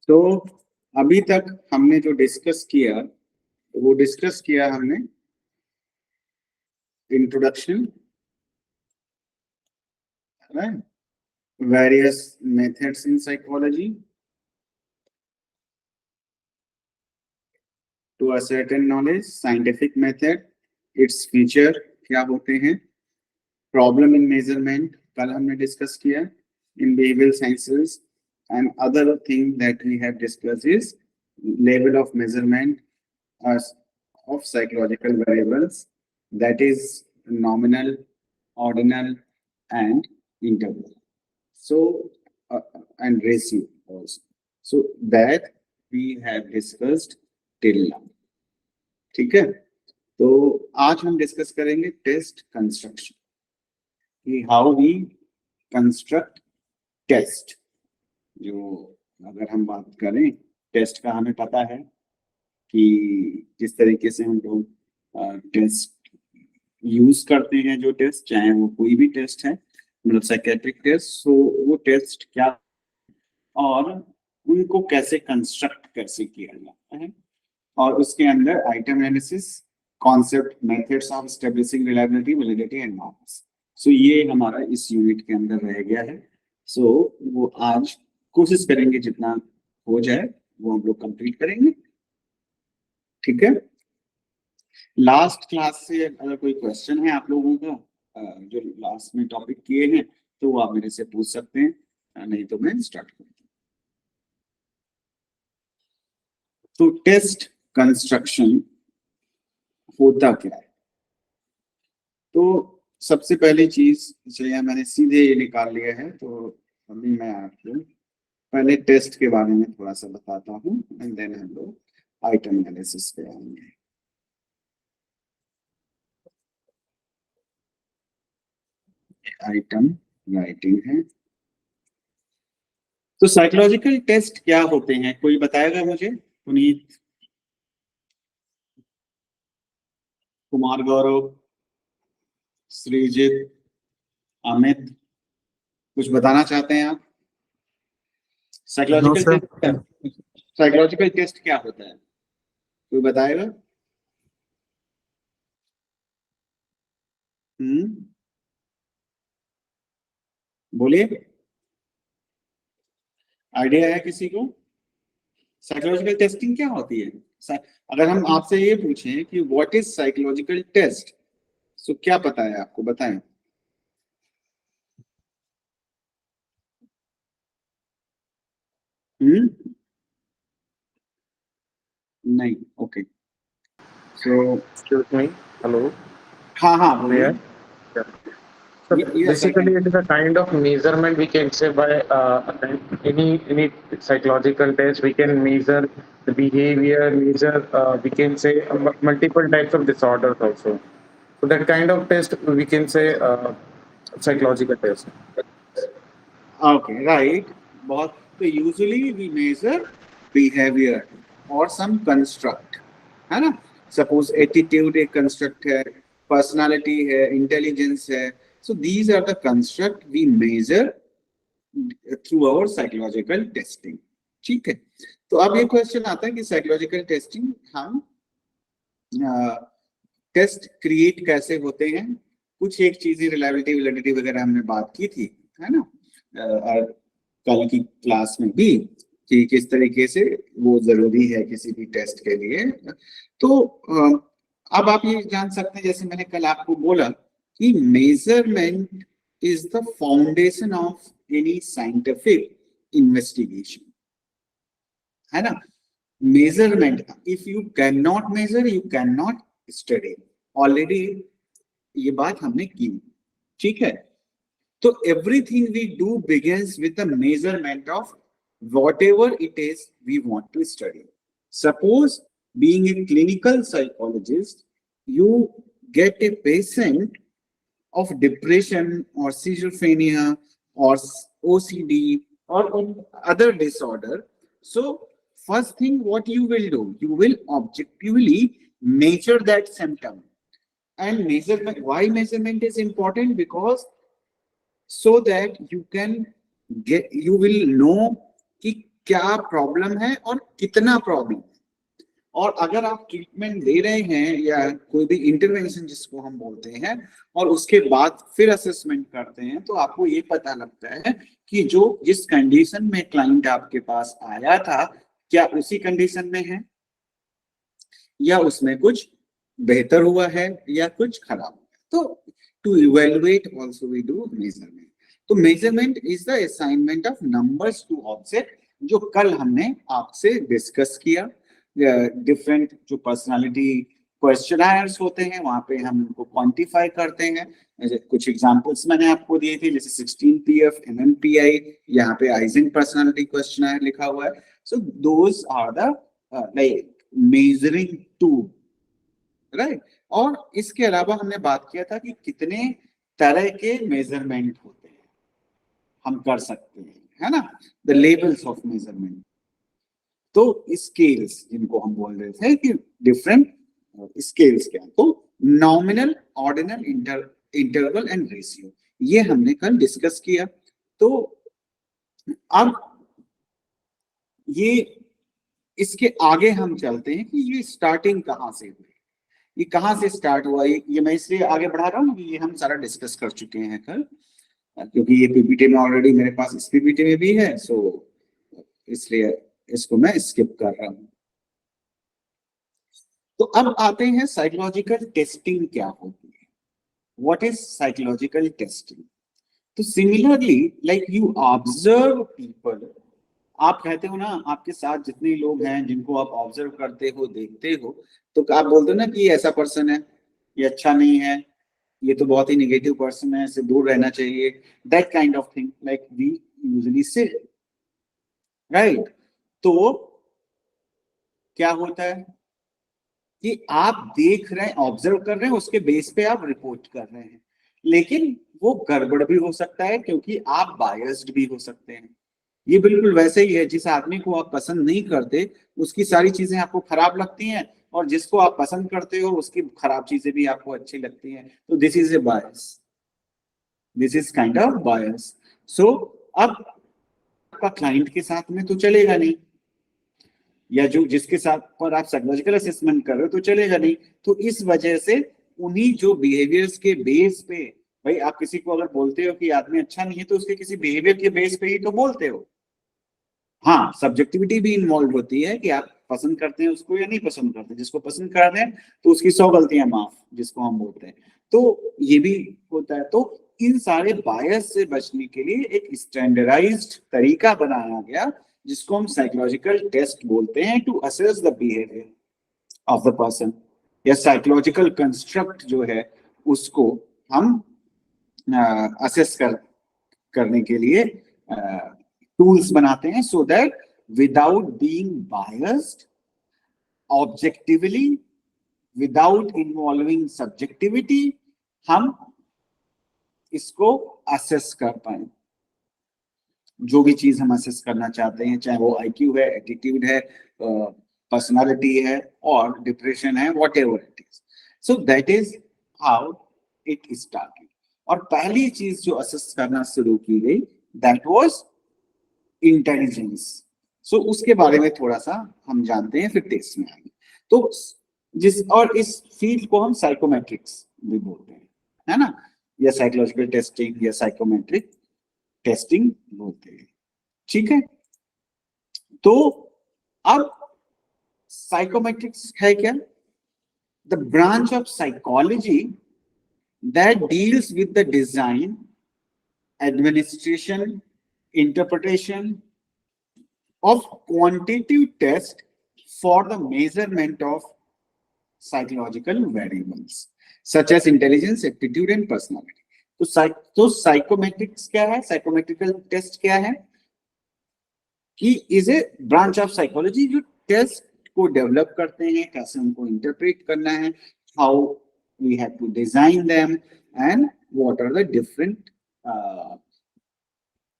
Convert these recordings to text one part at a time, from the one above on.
तो अभी तक हमने जो डिस्कस किया वो डिस्कस किया हमने introduction, right? Various methods in psychology to a certain knowledge, scientific method, its feature क्या होते हैं, problem in measurement कल हमने डिस्कस किया, in behavioral sciences, and other thing that we have discussed is level of measurement of psychological variables, that is nominal, ordinal, and interval. So and ratio also. So that we have discussed till now. ठीक है, तो आज हम discuss करेंगे test construction, कि how we construct test. जो अगर हम बात करें टेस्ट का, हमें पता है कि जिस तरीके से हम लोग टेस्ट यूज करते हैं, जो टेस्ट चाहे वो कोई भी टेस्ट है, मतलब साइकेट्रिक टेस्ट, सो वो टेस्ट क्या और उनको कैसे कंस्ट्रक्ट कैसे किया जाता है, और उसके अंदर item analysis, concept, methods of establishing reliability, validity and norms. So ये हमारा इस यूनिट के अंदर रह गया है। सो वो आज कोशिश करेंगे जितना हो जाए वो हम लोग कंप्लीट करेंगे। ठीक है, लास्ट क्लास से अगर कोई क्वेश्चन है आप लोगों का जो लास्ट में टॉपिक किए हैं, तो वो आप मेरे से पूछ सकते हैं, नहीं तो मैं स्टार्ट करूँ। तो टेस्ट कंस्ट्रक्शन होता क्या है? तो सबसे पहली चीज, चलिए मैंने सीधे ये निकाल लिया है, तो अभी मैं आपको पहले टेस्ट के बारे में थोड़ा सा बताता हूँ, एंड देन हम लोग आइटम एनालिसिस पे आएंगे। आइटम राइटिंग है। तो साइकोलॉजिकल टेस्ट क्या होते हैं, कोई बताएगा मुझे? पुनीत, कुमार गौरव, श्रीजित, अमित, कुछ बताना चाहते हैं आप? साइकोलॉजिकल टेस्ट क्या होता है, कोई बताएगा? बोलिए, आइडिया है किसी को? साइकोलॉजिकल टेस्टिंग क्या होती है? अगर हम आपसे ये पूछें कि व्हाट इज साइकोलॉजिकल टेस्ट, तो क्या पता है आपको, बताएं। नहीं, ओके। Excuse me. Hello. हाँ हाँ बोलिए। So basically, it is a kind of measurement we can say by any psychological test. We can measure the behavior, measure we can say multiple types of disorders also. So that kind of test we can say psychological test. Okay, right. बहुत तो usually we measure behavior or some construct, है ना? Suppose attitude एक construct है, personality है, intelligence है. So these are the construct we measure through our psychological testing. ठीक है, तो अब ये क्वेश्चन आता है कि साइकोलॉजिकल टेस्टिंग हम टेस्ट क्रिएट कैसे होते हैं। कुछ एक चीजें रिलायबिलिटी, वैलिडिटी वगैरह हमने बात की थी, है ना, कल की क्लास में भी, कि किस तरीके से वो जरूरी है किसी भी टेस्ट के लिए। तो अब आप ये जान सकते हैं, जैसे मैंने कल आपको बोला कि measurement is the foundation of any scientific investigation, है ना। Measurement, if you can not measure you can not study, already ये बात हमने की, ठीक है। तो everything we do begins with the measurement of whatever it is we want to study. Suppose being a clinical psychologist, you get a patient of depression or schizophrenia or OCD or other disorder. So first thing what you will do, you will objectively measure that symptom. And measurement, why measurement is important? Because so that you can get, you will know कि क्या problem है और कितना problem है। और अगर आप treatment दे रहे हैं या कोई भी इंटरवेंशन जिसको हम बोलते हैं और उसके बाद फिर असेसमेंट करते हैं, तो आपको ये पता लगता है कि जो जिस कंडीशन में क्लाइंट आपके पास आया था, क्या उसी कंडीशन में है या उसमें कुछ बेहतर हुआ है या कुछ खराब हुआ है। तो to evaluate also we do measurement. तो measurement is the assignment of numbers to object, जो कल हमने आपसे डिस्कस किया। डिफरेंट जो पर्सनालिटी क्वेश्चनर्स होते हैं वहां पे हम उनको क्वांटिफाई करते हैं। कुछ एग्जांपल्स मैंने आपको दिए थे, जैसे 16 पीएफ, एमएमपीआई, यहाँ पे आइजन पर्सनालिटी क्वेश्चनर लिखा हुआ है। So those are the like measuring tool, right. और इसके अलावा हमने बात किया था कि कितने तरह के मेजरमेंट होते हैं, हम कर सकते हैं, है ना, द लेवल्स ऑफ मेजरमेंट। तो स्केल्स जिनको हम बोल रहे थे कि डिफरेंट स्केल्स क्या, तो nominal, ordinal, interval and ratio, ये हमने कल डिस्कस किया। तो अब ये इसके आगे हम चलते हैं कि ये स्टार्टिंग कहाँ से हुई, ये कहाँ से स्टार्ट हुआ। ये मैं इसलिए आगे बढ़ा रहा हूँ, ये हम सारा डिस्कस कर चुके हैं कल, क्योंकि ये पीपीटी में ऑलरेडी मेरे पास इस पीपीटी में भी है, सो इसलिए इसको मैं स्किप कर रहा हूँ। तो अब आते हैं साइकोलॉजिकल टेस्टिंग क्या होती है, व्हाट इज साइकोलॉजिकल टेस्टिंग। तो similarly like you observe people, आप कहते हो ना, आपके साथ जितने लोग हैं जिनको आप ऑब्जर्व करते हो, देखते हो, तो आप बोलते हो ना कि ये ऐसा पर्सन है, ये अच्छा नहीं है, ये तो बहुत ही नेगेटिव पर्सन है, इससे दूर रहना चाहिए, that kind of thing like we usually say, right. तो क्या होता है कि आप देख रहे हैं, ऑब्जर्व कर रहे हैं, उसके बेस पे आप रिपोर्ट कर रहे हैं, लेकिन वो गड़बड़ भी हो सकता है क्योंकि आप बायस्ड भी हो सकते हैं। ये बिल्कुल वैसे ही है, जिस आदमी को आप पसंद नहीं करते उसकी सारी चीजें आपको खराब लगती हैं, और जिसको आप पसंद करते हो उसकी खराब चीजें भी आपको अच्छी लगती हैं। तो this is a bias, this is kind of bias. So अब आपका क्लाइंट के साथ में तो चलेगा नहीं, या जो जिसके साथ पर आप साइकोलॉजिकल असेसमेंट कर रहे हो तो चलेगा नहीं। तो इस वजह से उन्हीं जो बिहेवियर्स के बेस पे, भाई आप किसी को अगर बोलते हो कि आदमी अच्छा नहीं है तो उसके किसी बिहेवियर के बेस पे ही तो बोलते हो। हाँ, सब्जेक्टिविटी भी इन्वॉल्व होती है कि आप पसंद करते हैं उसको या नहीं पसंद करते। जिसको पसंद करते हैं तो उसकी 100 गलतियां माफ, जिसको हम बोलते हैं, तो ये भी होता है। तो इन सारे बायस से बचने के लिए एक स्टैंडर्डाइज्ड तरीका बनाया गया, जिसको हम साइकोलॉजिकल टेस्ट बोलते हैं, to assess the behaviour of the person, या साइकोलॉजिकल कंस्ट्रक्ट जो है उसको हम असेस करने के लिए टूल्स बनाते हैं, so that without being biased, objectively, without involving subjectivity, हम इसको असेस कर पाए। जो भी चीज हम असेस करना चाहते हैं, चाहे वो आईक्यू है, एटीट्यूड है, पर्सनालिटी है और डिप्रेशन है, what ever it is. So that is how it started. और पहली चीज जो असेस करना शुरू की गई, दैट वाज इंटेलिजेंस। सो उसके बारे में थोड़ा सा हम जानते हैं, फिर टेस्ट में आएंगे। तो और इस फील्ड को हम साइकोमेट्रिक्स भी बोलते हैं, है ना, या साइकोलॉजिकल टेस्टिंग या साइकोमेट्रिक टेस्टिंग बोलते हैं, ठीक है। तो अब साइकोमेट्रिक्स है क्या? The branch of psychology that deals with the design, administration, interpretation of quantitative test for the measurement of psychological variables such as intelligence, aptitude and personality. तो साइकोमेट्रिक्स क्या है, साइकोमेट्रिकल टेस्ट क्या है कि is a branch of psychology जो test को develop करते हैं, कैसे उनको इंटरप्रेट करना है, how we have to design them and what are the different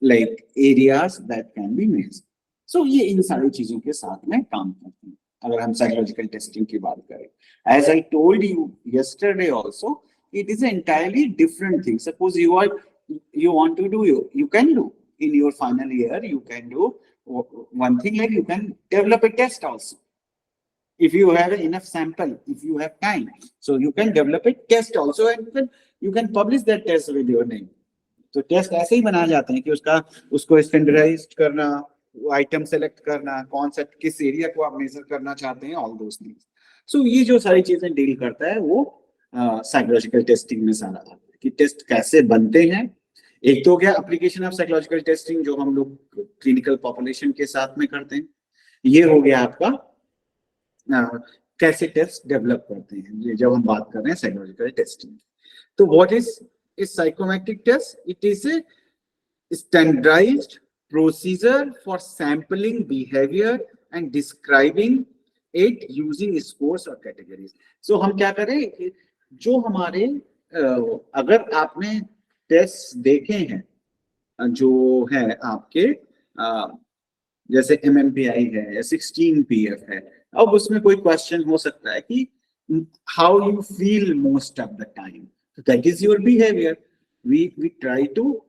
like areas that can be measured. So ये इन सारी चीजों के साथ में काम करते हैं अगर हम साइकोलॉजिकल टेस्टिंग की बात करें। As I told you yesterday also, it is an entirely different thing. Suppose you want to do, you can do in your final year, you can do one thing, like you can develop a test also. If you have enough sample, if you have time, so you can develop a test also, and then you can publish that test with your name. तो test ऐसे ही बनाए जाते हैं कि उसको standardise करना, item select करना, कौन सा किस एरिया को आप मेजर करना चाहते हैं, ऑल दोस थिंग्स. सो ये जो सारी चीजें डील करता है वो साइकोलॉजिकल टेस्टिंग में सारा आता है कि टेस्ट कैसे बनते हैं. एक तो क्या एप्लीकेशन ऑफ साइकोलॉजिकल टेस्टिंग जो हम लोग क्लिनिकल पॉपुलेशन के साथ में करते हैं. ये हो गया आपका कैसे टेस्ट डेवलप करते हैं जब हम बात कर रहे हैं साइकोलॉजिकल टेस्टिंग. तो what is psychometric test? It is a standardized procedure for sampling behavior and describing it using scores or categories. So हम क्या करें कि जो हमारे अगर आपने टेस्ट देखे हैं जो है आपके जैसे MMPI है या 16PF है, अब उसमें कोई क्वेश्चन हो सकता है कि how you feel most of the time. So that is your behavior. We try to,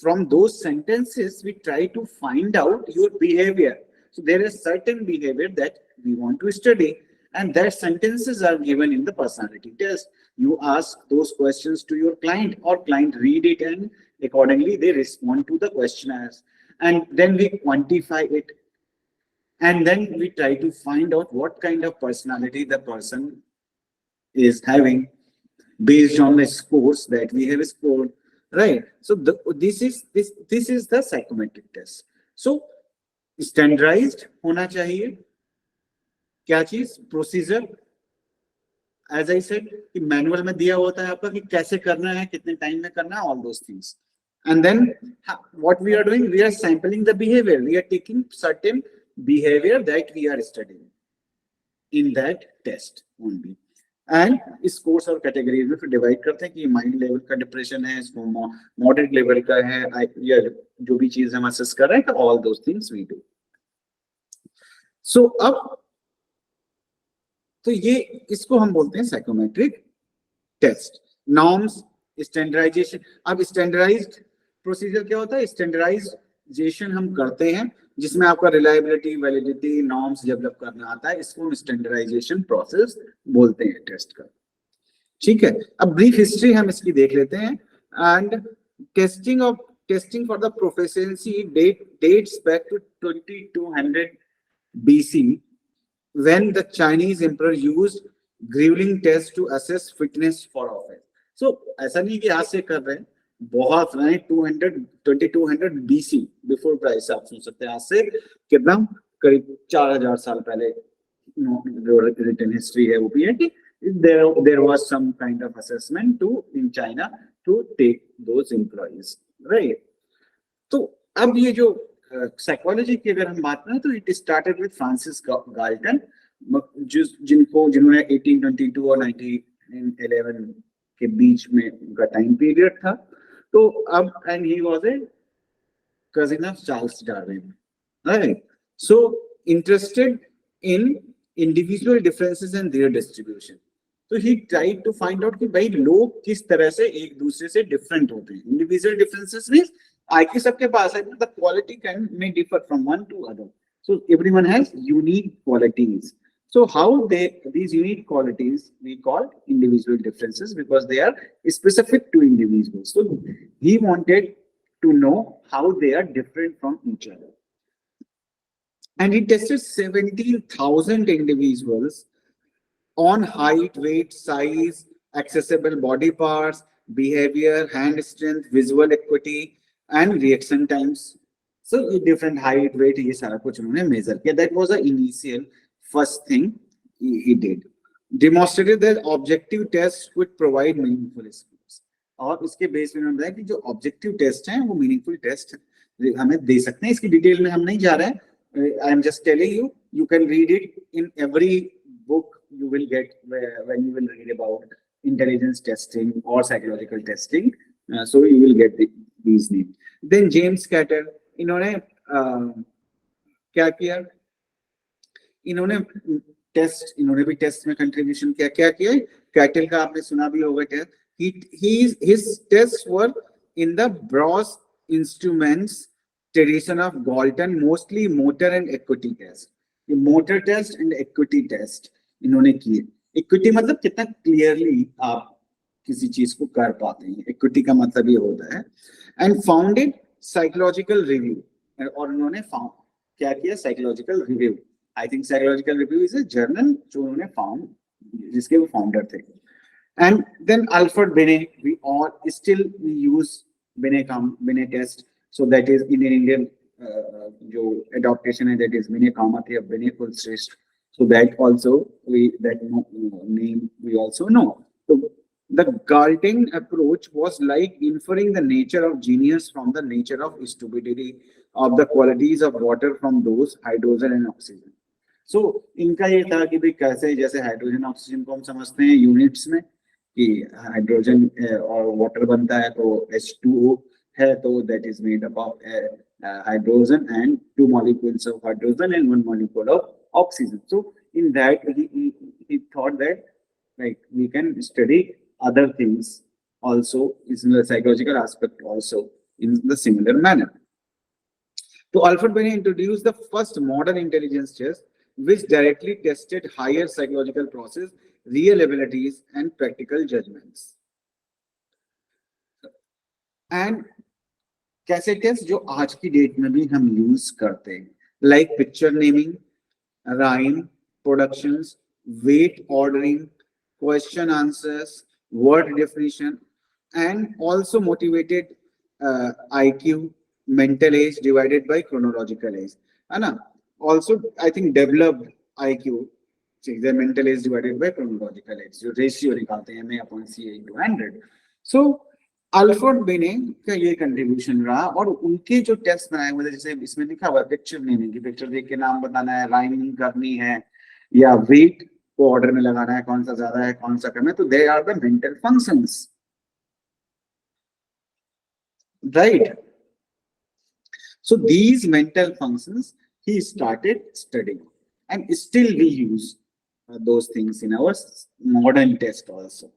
from those sentences, we try to find out your behavior. So there is certain behavior that we want to study, and that sentences are given in the personality test. You ask those questions to your client, or client read it, and accordingly they respond to the questionnaires. And then we quantify it. And then we try to find out what kind of personality the person is having based on the scores that we have scored, right? So this is the psychometric test. So standardized होना चाहिए क्या चीज, procedure. As I said कि manual में दिया होता है आपका कि कैसे करना है, कितने टाइम में करना है, all those things. And then what we are doing, we are sampling the behavior. We are taking certain behavior that we are studying in that test only. And इस कोर्स और कैटेगरीज में फिर divide करते हैं कि mild level का depression है, इसको मॉडरेट लेवल का है, या जो भी चीज हम असेस कर रहे हैं, all those things we do. So अब तो ये इसको हम बोलते हैं साइकोमेट्रिक टेस्ट. Norms, standardization. अब स्टैंडर्डाइज्ड प्रोसीजर क्या होता है? स्टैंडर्डाइजेशन हम करते हैं जिसमें आपका रिलायबिलिटी, वैलिडिटी, नॉर्म्स डेवलप करना आता है. इसको हम स्टैंडर्डाइजेशन प्रोसेस बोलते हैं टेस्ट का. ठीक है, अब ब्रीफ हिस्ट्री हम इसकी देख लेते हैं. And testing for the proficiency dates back to 2200 BC when the Chinese emperor used Grilling test to assess fitness for office. So ऐसा नहीं कि आज से कर रहे हैं, बहुत 2200 BC बिफोर प्राइस आप सुन सकते हैं. आज से कितना करीब 4000 साल पहले जो रिटन हिस्ट्री है वो भी है कि there was some kind of assessment in China to take those employees, right? तो अब ये जो साइकोलॉजी की अगर हम बात करें तो it started with Francis Galton, जिन्होंने 1822 और 1911 के बीच में उनका टाइम पीरियड था. तो अब and he was a cousin of Charles Darwin, right? So interested in individual differences and their distribution. So he tried to find out कि भाई लोग किस तरह से एक दूसरे से different होते हैं. Individual differences means IQ सबके पास है, the quality may differ from one to other. So everyone has unique qualities. So how these unique qualities we call individual differences because they are specific to individuals. So he wanted to know how they are different from each other. And he tested 17,000 individuals on height, weight, size, accessible body parts, behavior, hand strength, visual acuity, and reaction times. So different height, weight, ये सारा कुछ उन्होंने measure किया. That was the initial first thing he did. Demonstrated that objective tests would provide meaningful scores. और उसके base में उन्होंने बताया कि जो objective test हैं वो meaningful test हमें दे सकते हैं. इसकी डिटेल में हम नहीं जा रहे हैं. I am just telling you, you can read it in every book you will get when you will read about intelligence testing or psychological testing. So you will get these names. Then James Catter, इन्होंने क्या किया? इन्होंने भी test में contribution क्या किया? Cattle का आपने सुना भी होगा test. His tests were in the Bross instruments tradition of Galton, mostly motor and equity test. ये motor test and equity test इन्होंने किए. Equity मतलब कितना clearly आप किसी चीज को कर पाते हैं. Equity का मतलब ये होता है. And founded psychological review. और उन्होंने क्या किया? Psychological review. I think psychological review is a journal जो उन्होंने found, जिसके वो founder थे. And then Alfred Binet, we use Binet test. So that is in Indian जो adaptation है, that is Binet Kamath या Binet Kulshrestha. So that also name we also know. So the Galton approach was like inferring the nature of genius from the nature of stupidity of the qualities of water from those hydrogen and oxygen. So इनका ये था कि भाई कैसे जैसे hydrogen oxygen को हम समझते हैं यूनिट्स में कि हाइड्रोजन और वाटर बनता है तो H2O है तो that is made up of hydrogen and 2 molecules of hydrogen and 1 molecule of oxygen. So in that he thought that like we can study other things also in the psychological aspect also in the similar manner. So Alfred Binet introduced the first modern intelligence test which directly tested higher psychological process, real abilities and practical judgments. And कैसे test जो आज की date में भी हम use करते हैं, like picture naming, rhyme, productions, weight ordering, question answers, word definition and also motivated IQ, mental age divided by chronological age, है ना? Also I think developed IQ, the mental age divided by chronological age, जो ratio निकालते हैं MA/CA/100. So Alfred beneath का ये contribution रहा और उनके जो टेस्ट बनाए हुए थे, जैसे इसमें लिखा हुआ पिक्चर नेमिंग की, पिक्चर देख के नाम बताना है, राइमिंग करनी है या वेट को ऑर्डर में लगाना है, कौन सा ज्यादा है कौन सा कम है, तो they are the mental functions, right? So these mental functions he started studying and still we use those things in our modern test also.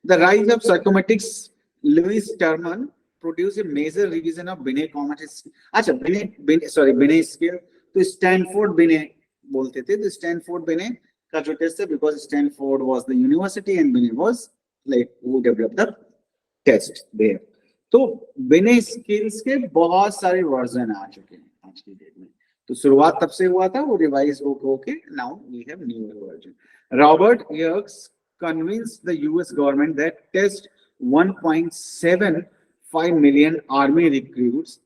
The rise of psychometrics, Lewis Terman produced a major revision of Binet-Comath. अच्छा Binet scale तो Stanford Binet बोलते थे, तो Stanford Binet का जो test है, because Stanford was the university and Binet was like who developed the test there. तो beneath skills के बहुत सारे वर्जन आ चुके हैं आज की डेट में, तो शुरुआत तब से हुआ था, वो रिवाइज होके now we have new version. Robert Yerkes convinced the US government that test 1.75 million army recruits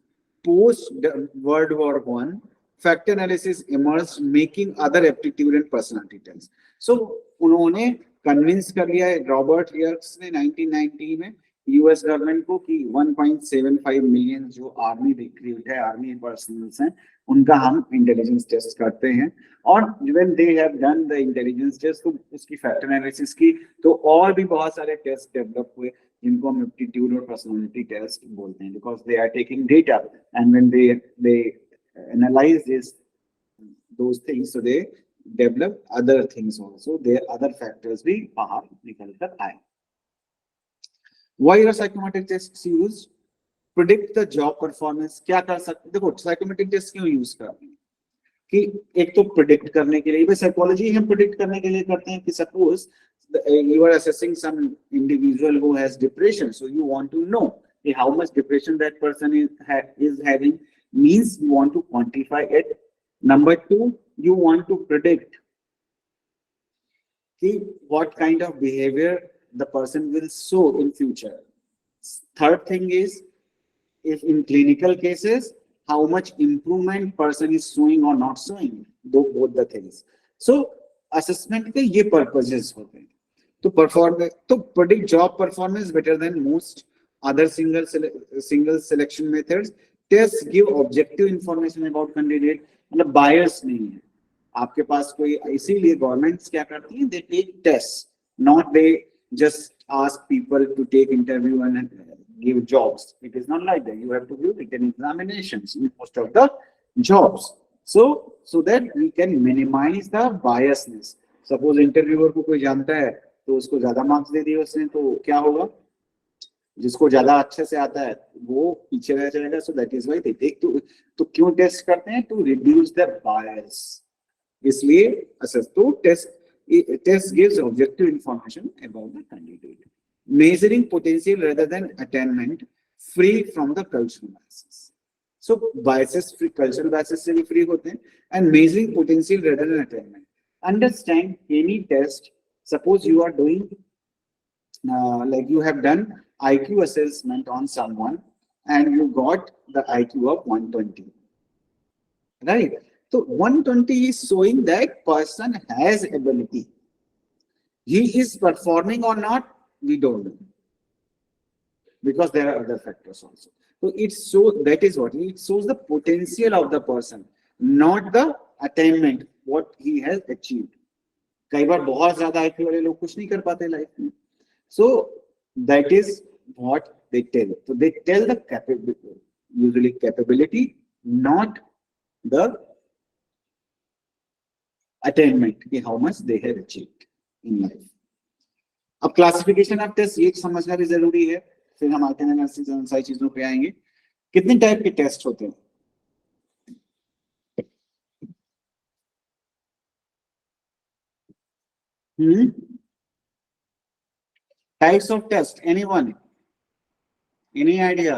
post World War I. Factor analysis emerged, making other aptitude and personality tests. So उन्होंने convince कर लिया है Robert यर्क्स ने 1990 में US government को कि 1.75 million जो army recruit है, आर्मी पर्सनल्स हैं, उनका हम इंटेलिजेंस टेस्ट करते हैं. और when they have done the intelligence test, तो उसकी फैक्टर एनालिसिस की, तो और भी बहुत सारे टेस्ट डेवलप हुए जिनको हम एप्टीट्यूड और पर्सनालिटी टेस्ट बोलते हैं, because they are taking data and when they analyse this those things, so they develop other things also, there other factors भी बाहर निकल कर आए. Why are psychometric tests used? Predict the job performance. क्या कर सकते, देखो psychometric test क्यों यूज करते हैं कि एक तो प्रिडिक्ट करने के लिए, साइकोलॉजी हम प्रिडिक्ट करने के लिए करते हैं कि suppose you are assessing some individual who has depression, so you want to know how much depression that person is having, means you want to quantify it. Number two, you want to predict what kind of behavior the person will show in future. Third thing is, if in clinical cases, how much improvement person is showing or not showing, both the things. So assessment के ये purposes होते हैं. तो predict job performance better than most other single selection methods. Tests give objective information about candidate, मतलब bias नहीं है आपके पास कोई, इसीलिए गवर्नमेंट्स क्या करती हैं, they take tests, not they just ask people to take interview and give jobs. It is not like that. You have to give written examinations in most of the jobs, so that we can minimize the biasness. Suppose interviewer को कोई जानता है तो उसको ज्यादा marks दे दिए उसने, तो क्या होगा, जिसको ज्यादा अच्छे से आता है वो पीछे रह जाएगा. So that is why they take तो क्यों टेस्ट करते हैं? To reduce the bias. इसलिए अच्छा, तो test gives objective information about the candidate. Measuring potential rather than attainment, free from the cultural biases. So biases free, cultural biases से भी free होते हैं. And measuring potential rather than attainment. Understand any test. Suppose you are doing like you have done IQ assessment on someone and you got the IQ of 120, right? So 120 is showing that person has ability. He is performing or not, we don't know, because there are other factors also. So it's so, that is what it shows, the potential of the person, not the attainment, what he has achieved. कई बार बहुत ज्यादा IQ वाले लोग कुछ नहीं कर पाते life में. So that is what they tell. So they tell the capability, usually capability, not the attainment, how much they have achieved in life. अब क्लासिफिकेशन ऑफ टेस्ट ये समझना भी जरूरी है, फिर हम आते हैं सारी चीजों पे आएंगे. कितने टाइप के टेस्ट होते हैं? Types of test, anyone? Any idea?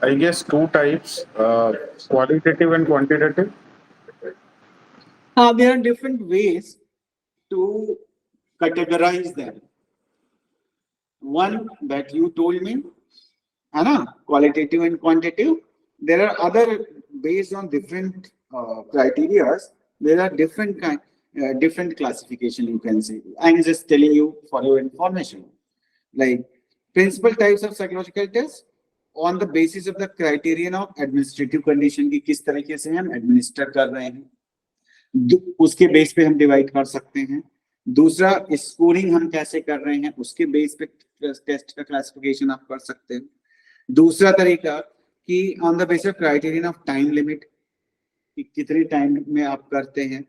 I guess two types, qualitative and quantitative. There are different ways to categorize them. One that you told me, Anna, qualitative and quantitative. There are other, based on different criteria. There are different different classification, you can say. I'm just telling you for your information. Like principal types of psychological tests on the basis of the criterion of administrative condition की किस तरीके से हम administer कर रहे हैं, उसके base पे हम डिवाइड कर सकते हैं. दूसरा, स्कोरिंग हम कैसे कर रहे हैं, उसके बेस पे टेस्ट का क्लासिफिकेशन आप कर सकते हैं. दूसरा तरीका कि on the basis of criterion of time limit, कि कितने टाइम में आप करते हैं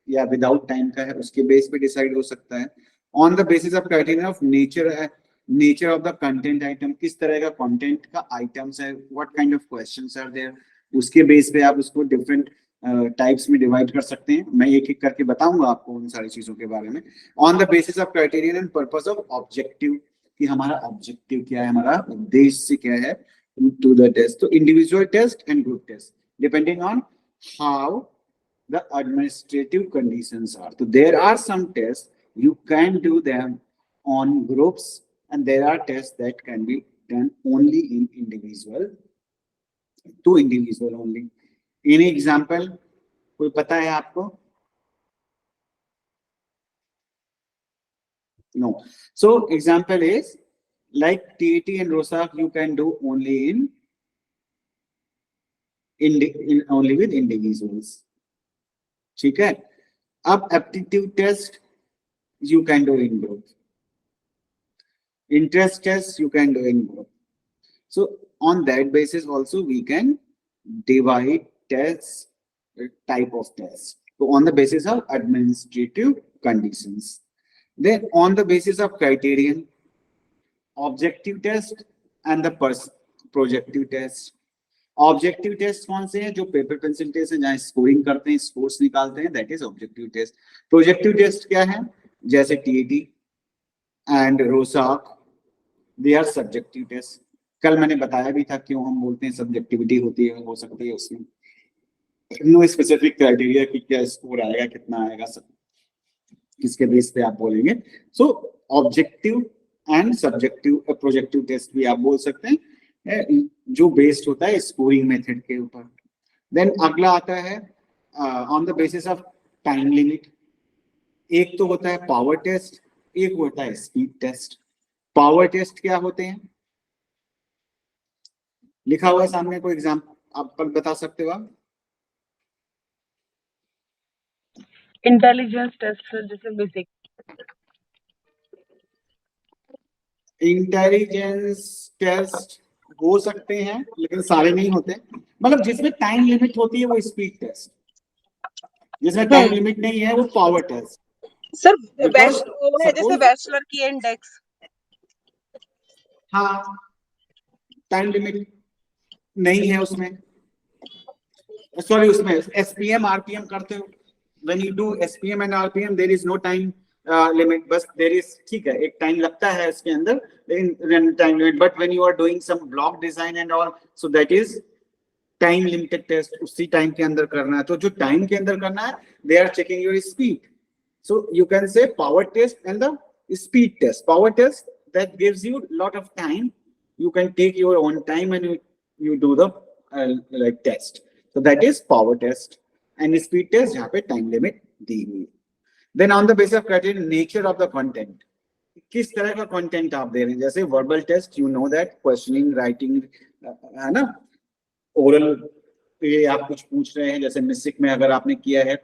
या विदाउट टाइम का है, उसके बेस पे डिसाइड हो सकता है. On the basis of criterion of nature of the content item, किस तरह का कंटेंट का आइटम्स है, what kind of questions are there, उसके बेस पे आप उसको डिफरेंट टाइप्स में डिवाइड कर सकते हैं. मैं एक एक करके बताऊंगा आपको उन सारी चीजों के बारे में. On the basis of criterion and purpose of objective, कि हमारा ऑब्जेक्टिव क्या है, हमारा उद्देश्य क्या है टू द टेस्ट. तो individual test and group test, depending on how the administrative conditions are. So there are some tests you can do them on groups, and there are tests that can be done only in individual, to individual only. Any example? कोई पता है आपको? No. So example is like TET and ROSAC you can do only in only with individuals. ठीक है. अब aptitude test you can do in group, interest test you can do in group. So on that basis also we can divide test, type of test. So on the basis of administrative conditions, then on the basis of criterion, objective test and the projective test. Objective test कौन से हैं? जो paper pencil test है, जहां scoring करते हैं, scores निकालते हैं, that is objective test. Projective test क्या है? जैसे TET and Rorschach, they are subjective test. कल मैंने बताया भी था क्यों हम बोलते हैं सब्जेक्टिविटी होती है, हो सकती है उसमें नो स्पेसिफिक क्राइटेरिया कि क्या स्कोर आएगा, कितना आएगा, सब किसके बेस पे आप बोलेंगे. So objective and subjective projective test भी आप बोल सकते हैं, जो बेस्ड होता है स्कोरिंग मेथड के ऊपर. देन अगला आता है on the basis of time limit. एक तो होता है पावर टेस्ट, एक होता है स्पीड टेस्ट. पावर टेस्ट क्या होते हैं? लिखा हुआ है सामने, कोई एग्जाम्पल आप बता सकते हो आप? इंटेलिजेंस टेस्ट, जैसे बेसिक इंटेलिजेंस टेस्ट हो सकते हैं, लेकिन सारे नहीं होते. मतलब जिसमें टाइम लिमिट होती है वो स्पीड टेस्ट. जिसमें टाइम लिमिट नहीं है वो पावर टेस्ट। सर Because वो है जैसे suppose- वेस्लर की इंडेक्स। हाँ, टाइम लिमिट नहीं है उसमें, सॉरी उसमें एसपीएम आरपीएम करते हो, when you do SPM and RPM there is no time limit, बस देयर इज, ठीक है, एक टाइम लगता है इसके अंदर, लेकिन time limit, but when you are doing some block design and all, so that is time limited test, उसी टाइम के अंदर करना है। तो जो टाइम के अंदर करना है, they are checking your speed, so you can say power test and the speed test. Power test that gives you lot of time, you can take your own time and you do the like test, so that is power test. And speed test जहाँ पे time limit दी हुई। Then on the basis of criteria, nature of the content, किस तरह का content आप दे रहे हैं, जैसे verbal test, you know that questioning, writing, है ना, oral ये आप कुछ पूछ रहे हैं, जैसे मिसिक में अगर आपने किया है,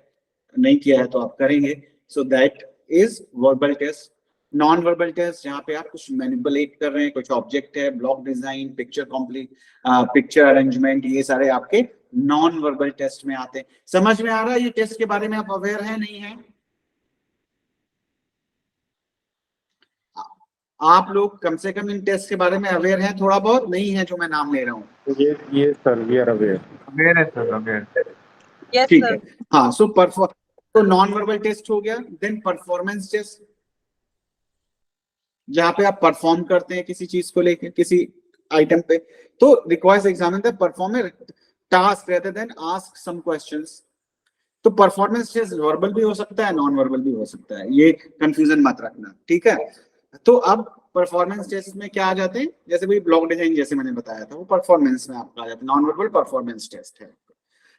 नहीं किया है तो आप करेंगे, so that is verbal test. Non verbal test जहाँ पे आप कुछ मैनिपुलेट कर रहे हैं, कुछ ऑब्जेक्ट है, block design, picture complete, picture arrangement, ये सारे आपके नॉन वर्बल टेस्ट में आते हैं। समझ में आ रहा है ये टेस्ट के बारे में, आप अवेयर है नहीं है? आप लोग कम से कम इन टेस्ट के बारे में अवेयर हैं, थोड़ा बहुत नहीं है जो मैं नाम ले रहा हूँ? ये sir we are aware. Aware है सर, अवेयर। ठीक है, हाँ। सो तो नॉन वर्बल टेस्ट हो गया। देन परफॉर्मेंस टेस्ट, जहां पे आप परफॉर्म करते हैं किसी चीज को लेकर, किसी आइटम पे, तो requires examiner the performer task rather than ask some questions. तो परफॉर्मेंस टेस्ट वर्बल भी हो सकता है, नॉन वर्बल भी हो सकता है, ये कंफ्यूजन मत रखना, ठीक है। तो अब परफॉर्मेंस टेस्ट में क्या आ जाते हैं, जैसे भाई ब्लॉक डिजाइन जैसे मैंने बताया था, वो परफॉर्मेंस में आपका आ जाता है, नॉन वर्बल परफॉर्मेंस टेस्ट है।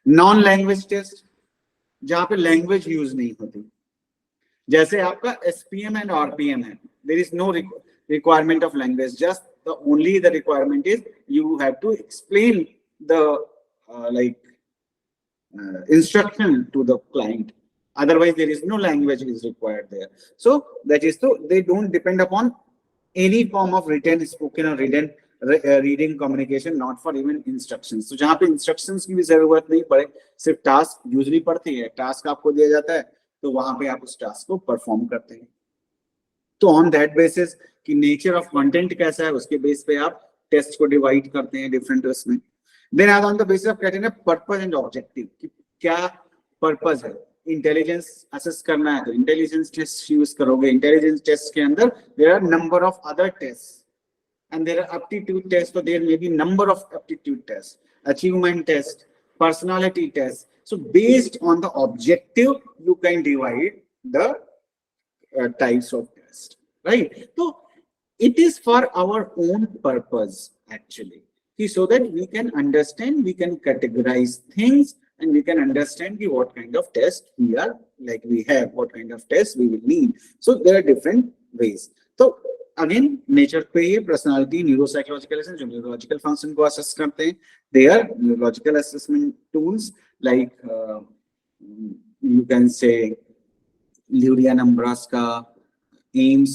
नॉन लैंग्वेज टेस्ट, जहां पे लैंग्वेज यूज नहीं होती, जैसे आपका एसपीएम एंड आरपीएम है, there is no requirement of language, just only the requirement is you have to explain the instruction to the client, otherwise there is no language is required there. So that is, so they don't depend upon any form of written, spoken or written reading communication, not for even instructions. So जहाँ पे instructions की भी जरूरत नहीं पड़े, सिर्फ task usually पड़ती है, टास्क आपको दिया जाता है तो वहां पे आप उस टास्क को परफॉर्म करते हैं। तो ऑन दैट बेसिस कि नेचर ऑफ कंटेंट कैसा है, उसके बेस पे आप टेस्ट को डिवाइड करते हैं डिफरेंट उसमें। Then on the basis of criteria purpose and objective, कि क्या पर्पस है, इंटेलिजेंस असेस करना है तो इंटेलिजेंस टेस्ट यूज करोगे। इंटेलिजेंस टेस्ट के अंदर there are number of other test and there are aptitude tests, so there may be number of aptitude tests, achievement test, personality test. So based on the objective you can divide the types of test, right? So it is for our own purpose actually, so that we can understand, we can categorize things, and we can understand what kind of test we are like we have, what kind of test we will need. So there are different ways. So again nature पे ये personality, neuropsychological, जो neurological function को assess करते हैं, they are neurological assessment tools like you can say Luria Nebraska, AIIMS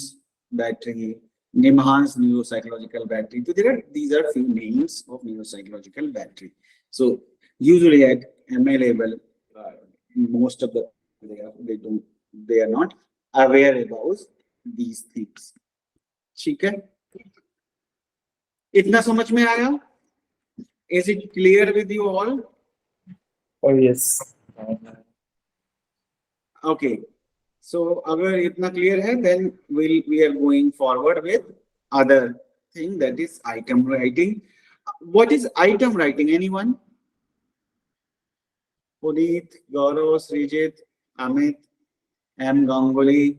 battery, NIMHANS neuropsychological battery. So there are, these are few names of neuropsychological battery. So usually at MA level, most of the they are not aware about these things. ठीक है, इतना समझ में आया? Is it clear with you all? Oh yes. Okay, so अगर इतना clear है, then we are going forward with other thing, that is item writing. What is item writing? Anyone? Puneet, Gaurav, Srijit, Amit, M. Ganguly,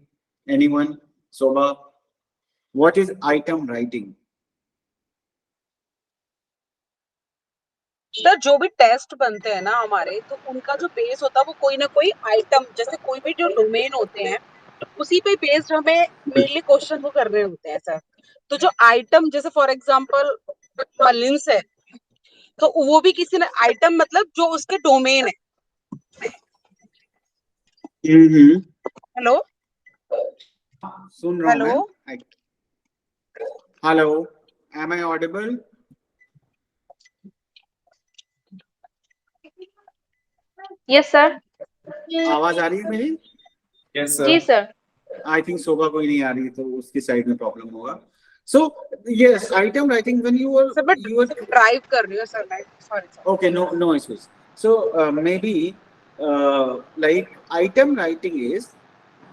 anyone? Soba? What is item writing? Sir जो भी test बनते हैं ना हमारे, तो उनका जो base होता है वो कोई ना कोई आइटम, जैसे कोई भी जो डोमेन होते हैं उसी पे बेस्ड हमें मेनली क्वेश्चन को करने होते हैं सर। तो जो आइटम, जैसे फॉर एग्जांपल मलिन्स है, तो वो भी किसी ने आइटम मतलब जो उसके डोमेन है। हेलो सुन रहा हूं मैं। Hello, am I audible? Yes, sir. आवाज आ रही है मेरी? Yes, जी sir. Sir. I think Shobha कोई नहीं आ रही, तो उसकी साइड में प्रॉब्लम होगा. So yes, item writing when sir but you are drive कर रही हूँ सर मैं. Sorry sir. okay, no issues. So maybe like item writing is,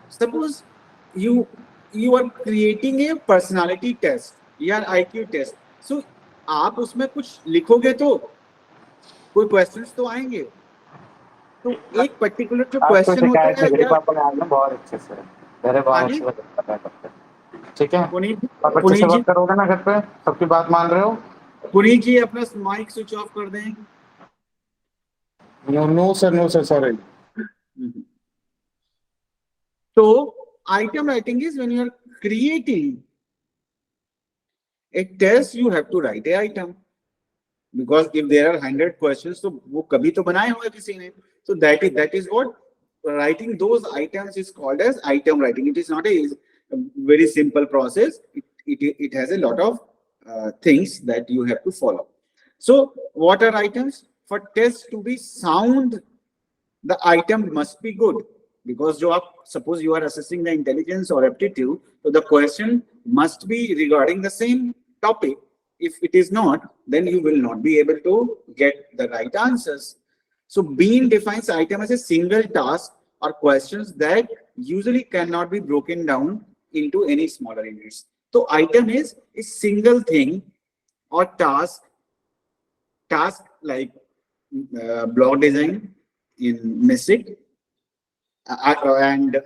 suppose you are creating a personality test या IQ test. So आप उसमें कुछ लिखोगे तो कोई क्वेश्चंस तो आएंगे. तो एक पर्टिकुलर जो आपको क्वेश्चन होता शिकायत है है, मेरे या पापा ने आगे बहुत अच्छे से मेरे बहुत आगे अच्छे से पता करते हैं. ठीक है, पुनीत आप अच्छे से वर्क करोगे ना घर पे, सबकी बात मान रहे हो? पुनीत जी अपना माइक स्विच ऑफ कर दें. No sir, sorry. So item writing is when you are creating a test, you have to write a item, because if there are 100 questions, तो वो कभी तो बनाए होंगे किसी ने. So that is what writing those items is called as item writing. It is not a very simple process. It has a lot of things that you have to follow. So what are items? For test to be sound, the item must be good, because जो आप suppose you are assessing the intelligence or aptitude, so the question must be regarding the same topic. If it is not, then you will not be able to get the right answers. So Bean defines item as a single task or questions that usually cannot be broken down into any smaller units. So item is a single thing or task like blog design in MISIC, and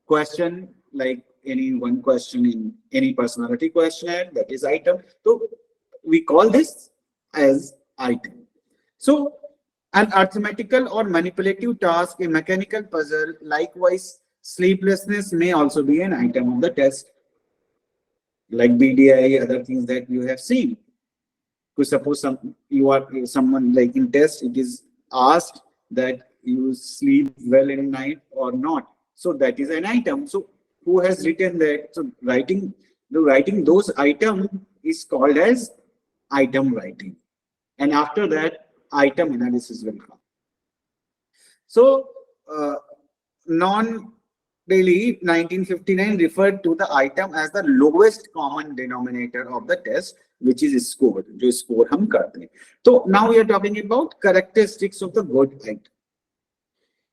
question like any one question in any personality questionnaire, that is item. So we call this as item. So an arithmetical or manipulative task, a mechanical puzzle, likewise sleeplessness may also be an item of the test, like BDI, other things that you have seen. Because suppose someone like in test, it is asked that you sleep well in night or not. So that is an item. So who has written that? So writing those item is called as item writing. And after that, item analysis will come. So Non-Daily 1959 referred to the item as the lowest common denominator of the test, which is scored. जो score हम करते हैं. So now we are talking about characteristics of the good item.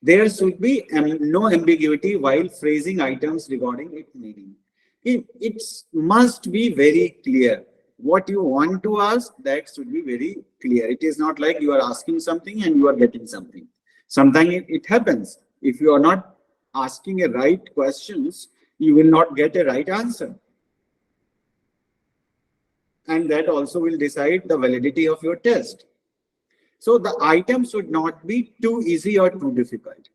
There should be no ambiguity while phrasing items regarding its meaning. It must be very clear. What you want to ask, that should be very clear. It is not like you are asking something and you are getting something. Sometimes it happens. If you are not asking a right questions, you will not get a right answer. And that also will decide the validity of your test. So the item should not be too easy or too difficult.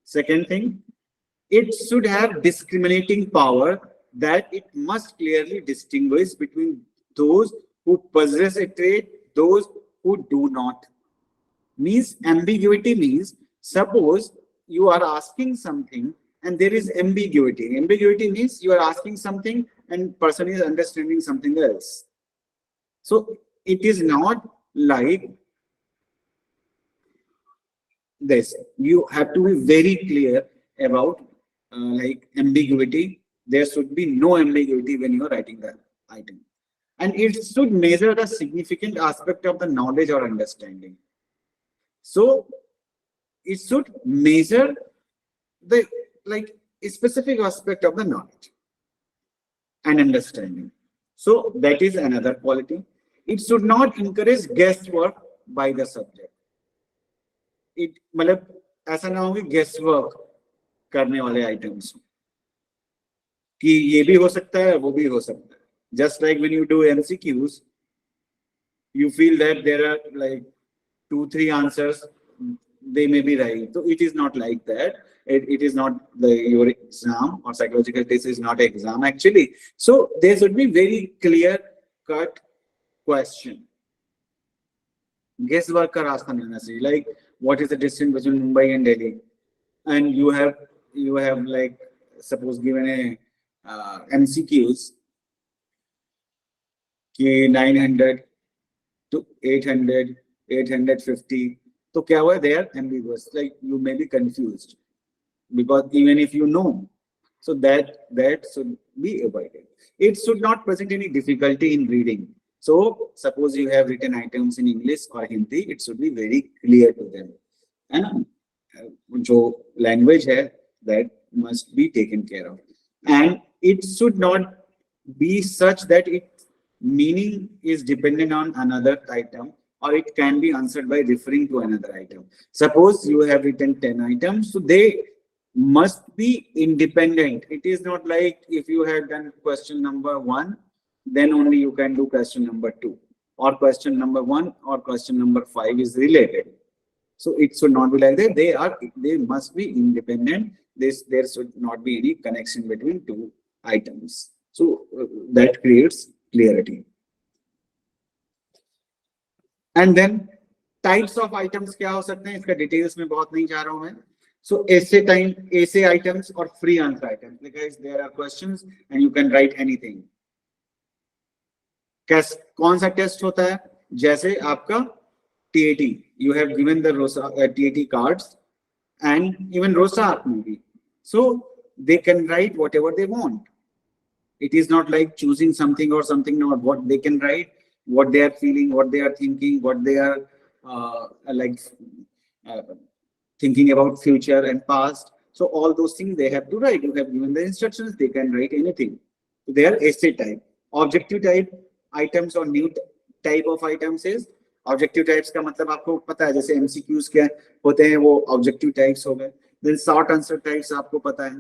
Second thing, it should have discriminating power, that it must clearly distinguish between those who possess a trait, those who do not. Means ambiguity means, suppose you are asking something and there is ambiguity. Ambiguity means you are asking something and person is understanding something else. So it is not like this. You have to be very clear about like ambiguity. There should be no ambiguity when you are writing the item. And it should measure the significant aspect of the knowledge or understanding. So it should measure the like a specific aspect of the knowledge and understanding. So that is another quality. It should not encourage guesswork by the subject. It मतलब ऐसा ना हो कि guesswork करने वाले items कि ये भी हो सकता है वो भी हो सकता है. Just like when you do MCQs, you feel that there are like 2-3 answers, they may be right. So it is not like that. It is not your exam, or psychological test is not an exam actually. So there should be very clear cut question. Guesswork ka rasta nahi hona chahiye. Like, what is the distance between Mumbai and Delhi? And you have like suppose given a MCQs कि 900 to 800, 850. तो क्या हुआ, they are ambiguous, like you may be confused because even if you know, so that should be avoided. It should not present any difficulty in reading. So suppose you have written items in English or Hindi, it should be very clear to them, है ना? जो language है, that must be taken care of, and it should not be such that its meaning is dependent on another item, or it can be answered by referring to another item. Suppose you have written 10 items, so they must be independent. It is not like if you have done question number 1, then only you can do question number 2, or question number 1 or question number 5 is related. So it should not be like that. They must be independent. There should not be any connection between two items. So that creates clarity. And then types of items क्या हो सकते हैं, इसका details में बहुत नहीं जा रहा हूं मैं. So essay items or free answer items. Because there are questions and you can write anything. कौन सा टेस्ट होता है? जैसे आपका TAT, you have given the TAT cards, and even ROSAT maybe. So they can write whatever they want. It is not like choosing something or something, not what they can write, what they are feeling, what they are thinking, what they are thinking about future and past. So all those things they have to write. You have given the instructions, they can write anything. So they are essay type. Objective type items or new type of items is objective types का मतलब आपको पता है, जैसे MCQs क्या होते हैं वो ऑब्जेक्टिव टाइप्स हो गए. देन शॉर्ट आंसर टाइप्स आपको पता है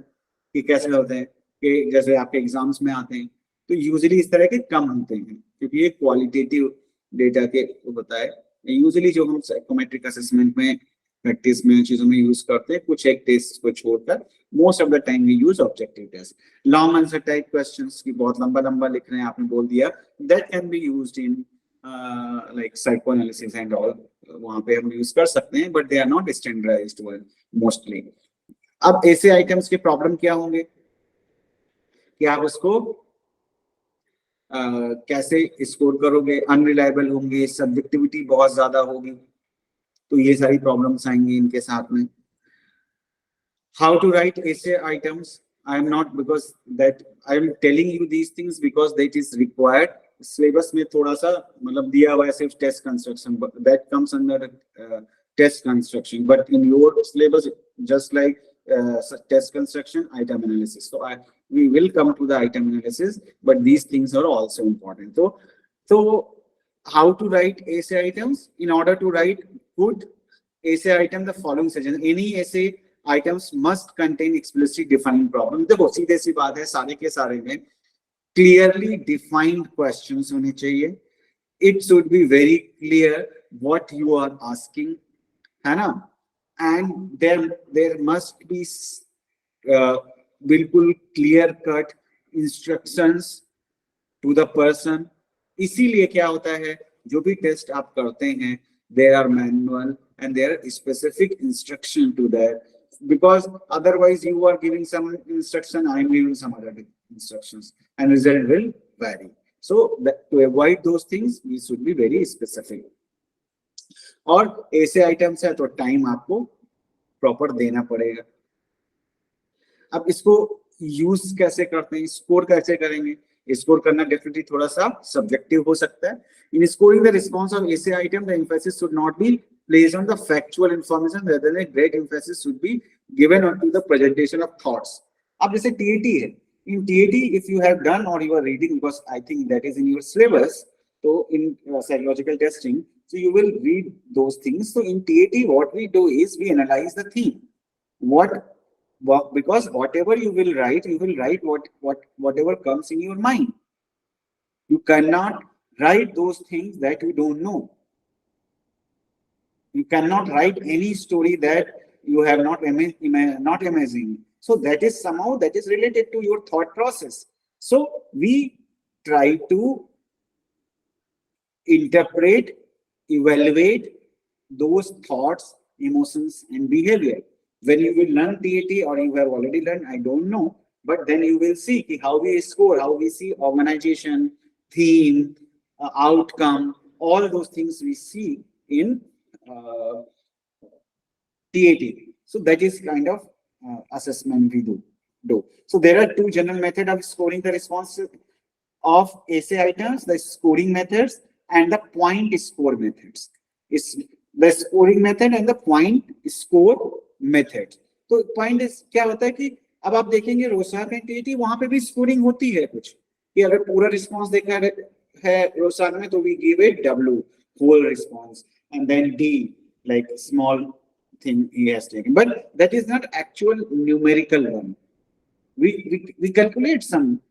कि कैसे होते हैं, कि जैसे आपके एग्जाम्स में आते हैं, तो यूजुअली इस तरह के कम होते हैं क्योंकि ये क्वालिटेटिव डेटा के होता है. यूजुअली जो हम साइकोमेट्रिक असेसमेंट में प्रैक्टिस में चीजों में यूज करते हैं, कुछ एक टेस्ट को छोड़कर most of the time we use objective test. Long answer type questions की बहुत लंबा लंबा लिख रहे हैं, आपने बोल दिया, that can be used in like psychoanalysis and all, वहां पे हम यूज कर सकते हैं, but they are not standardized one mostly. अब ऐसे आइटम्स के प्रॉब्लम क्या होंगे कि आप उसको कैसे स्कोर करोगे, अनरिलायबल होंगे, सब्जेक्टिविटी बहुत ज्यादा होगी, तो ये सारी प्रॉब्लम्स आएंगी इनके साथ में. हाउ टू राइट ऐसे items, I am not, because that I am telling you these things because that is required. Syllabus में थोड़ा सा मतलब दिया हुआ है सिर्फ test construction, that comes under test construction, but in your syllabus just like test construction, item analysis. So we will come to the item analysis, but these things are also important. So how to write essay items? In order to write good essay item, the following suggestion: any essay items must contain explicitly defined problem. देखो सीधे सी बात है, सारे के सारे में clearly defined questions होने चाहिए. It should be very clear what you are asking, है ना? And there must be बिल्कुल clear cut instructions to the person. इसीलिए क्या होता है, जो भी टेस्ट आप करते हैं, there are manual and there are specific instruction to that, because otherwise you are giving some instruction, I am giving some other instructions, and result will vary. So to avoid those things, we should be very specific. और ऐसे items है तो time आपको proper देना पड़ेगा. अब इसको use कैसे करते हैं, स्कोर कैसे करेंगे? स्कोर करना डेफिनेटली थोड़ा सा सब्जेक्टिव हो सकता है. इन स्कोरिंग द रिस्पॉन्स ऑफ ऐसे item, the emphasis should not B placed on the factual information, rather than a great emphasis should be given onto the presentation of thoughts. अब जैसे TAT है, in TAT if you have done or you are reading, because I think that is in your syllabus, so in psychological testing, so you will read those things. So in TAT what we do is we analyze the theme. Because whatever you will write whatever comes in your mind. You cannot write those things that you don't know. You cannot write any story that you have not imagined. So that is somehow that is related to your thought process. So we try to interpret, evaluate those thoughts, emotions, and behavior. When you will learn TAT, or you have already learned, I don't know, but then you will see how we score, how we see organization, theme, outcome, all those things we see in TAT. So that is kind of assessment we do. So there are two general methods of scoring the response of essay items, the scoring methods and the point score methods. Is the scoring method and the point score method. तो point is क्या होता है कि अब आप देखेंगे रोसाक and TT वहां पे भी स्कोरिंग होती है कुछ कि अगर पूरा रिस्पांस देखा है रोसाक में तो we give it W whole response and then D like small thing he has taken, but that is not actual numerical one. We calculate some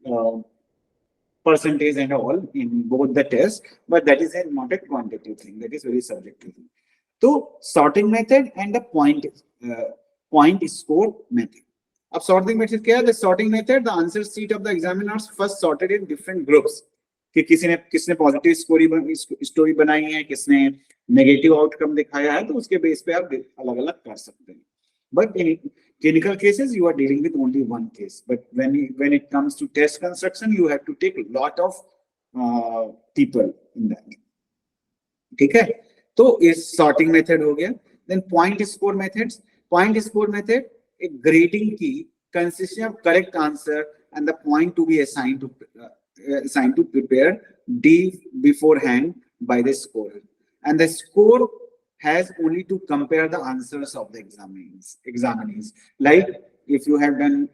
percentage and all in both the tests, but that is not a quantitative thing. That is very subjective. So sorting method and the point score method. अब sorting method क्या है? The sorting method, the answer sheet of the examiners first sorted in different groups. कि किसने positive story बनाई है, किसने negative outcome दिखाया है, तो उसके बेस पे आप अलग अलग कर सकते हैं. But in clinical cases, you are dealing with only one case. But when it comes to test construction, you have to take a lot of people in that. ठीक है? तो इस sorting method हो गया. Then point score methods. Point score method एक grading की consisting of correct answer and the point to be assigned to prepare D beforehand by the scorer. And the score has only to compare the answers of the examinees. Like if you have done,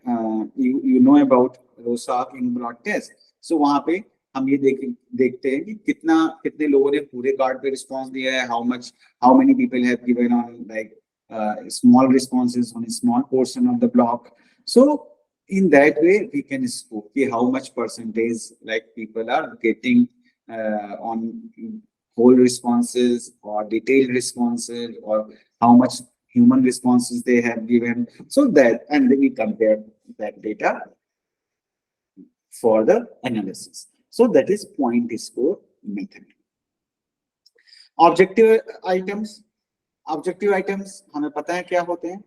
you know about Rosak in blood test. So वहाँ पे हम ये देखते हैं कि कितने लोगों ने पूरे कार्ड पे रिस्पॉन्स दिया है, how many people have given on like small responses on a small portion of the block. So in that way we can score how much percentage like people are getting on whole responses or detailed responses or how much human responses they have given. So that, and then we compare that data for the analysis. So that is point score method. Objective items हमें पता है क्या होते हैं.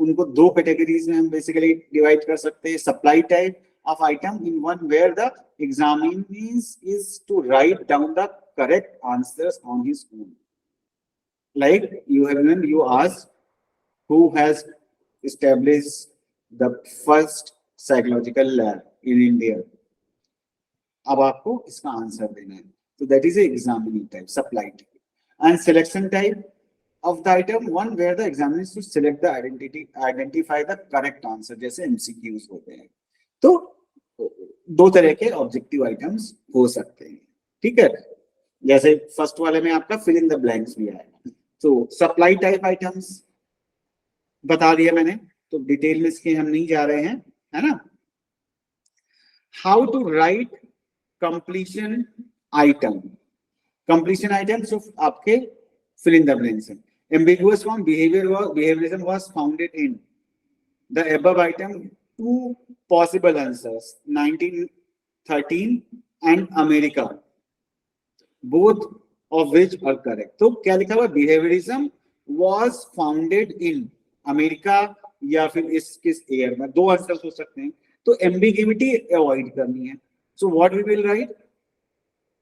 उनको दो categories में हम बेसिकली डिवाइड कर सकते हैं. Supply type of item in one where the examinee is to write down the correct answers on his own. Like you asked who has established the first psychological lab in India. अब आपको इसका answer देना है. So that is a examining type, supply type. And selection type of the item, one where the examiner is to select the identify the correct answer, जैसे MCQs होते हैं. तो दो तरह के ऑब्जेक्टिव आइटम्स हो सकते हैं. ठीक है, जैसे फर्स्ट वाले में आपका फिल इन द ब्लैंक्स भी आएगा. तो सप्लाई टाइप आइटम्स बता दिया मैंने, तो डिटेल में इसके हम नहीं जा रहे हैं, है ना. How to write completion item. Completion items आपके फिल इन द ब्लैंक्स हैं. Ambiguous form behaviorism was founded in the above item two possible answers 1913 and America, both of which are correct. तो क्या लिखा हुआ? behaviorism was founded in America या फिर इस किस ईयर में. दो आंसर हो सकते हैं, तो एम्बिगिविटी अवॉइड करनी है. So what we will write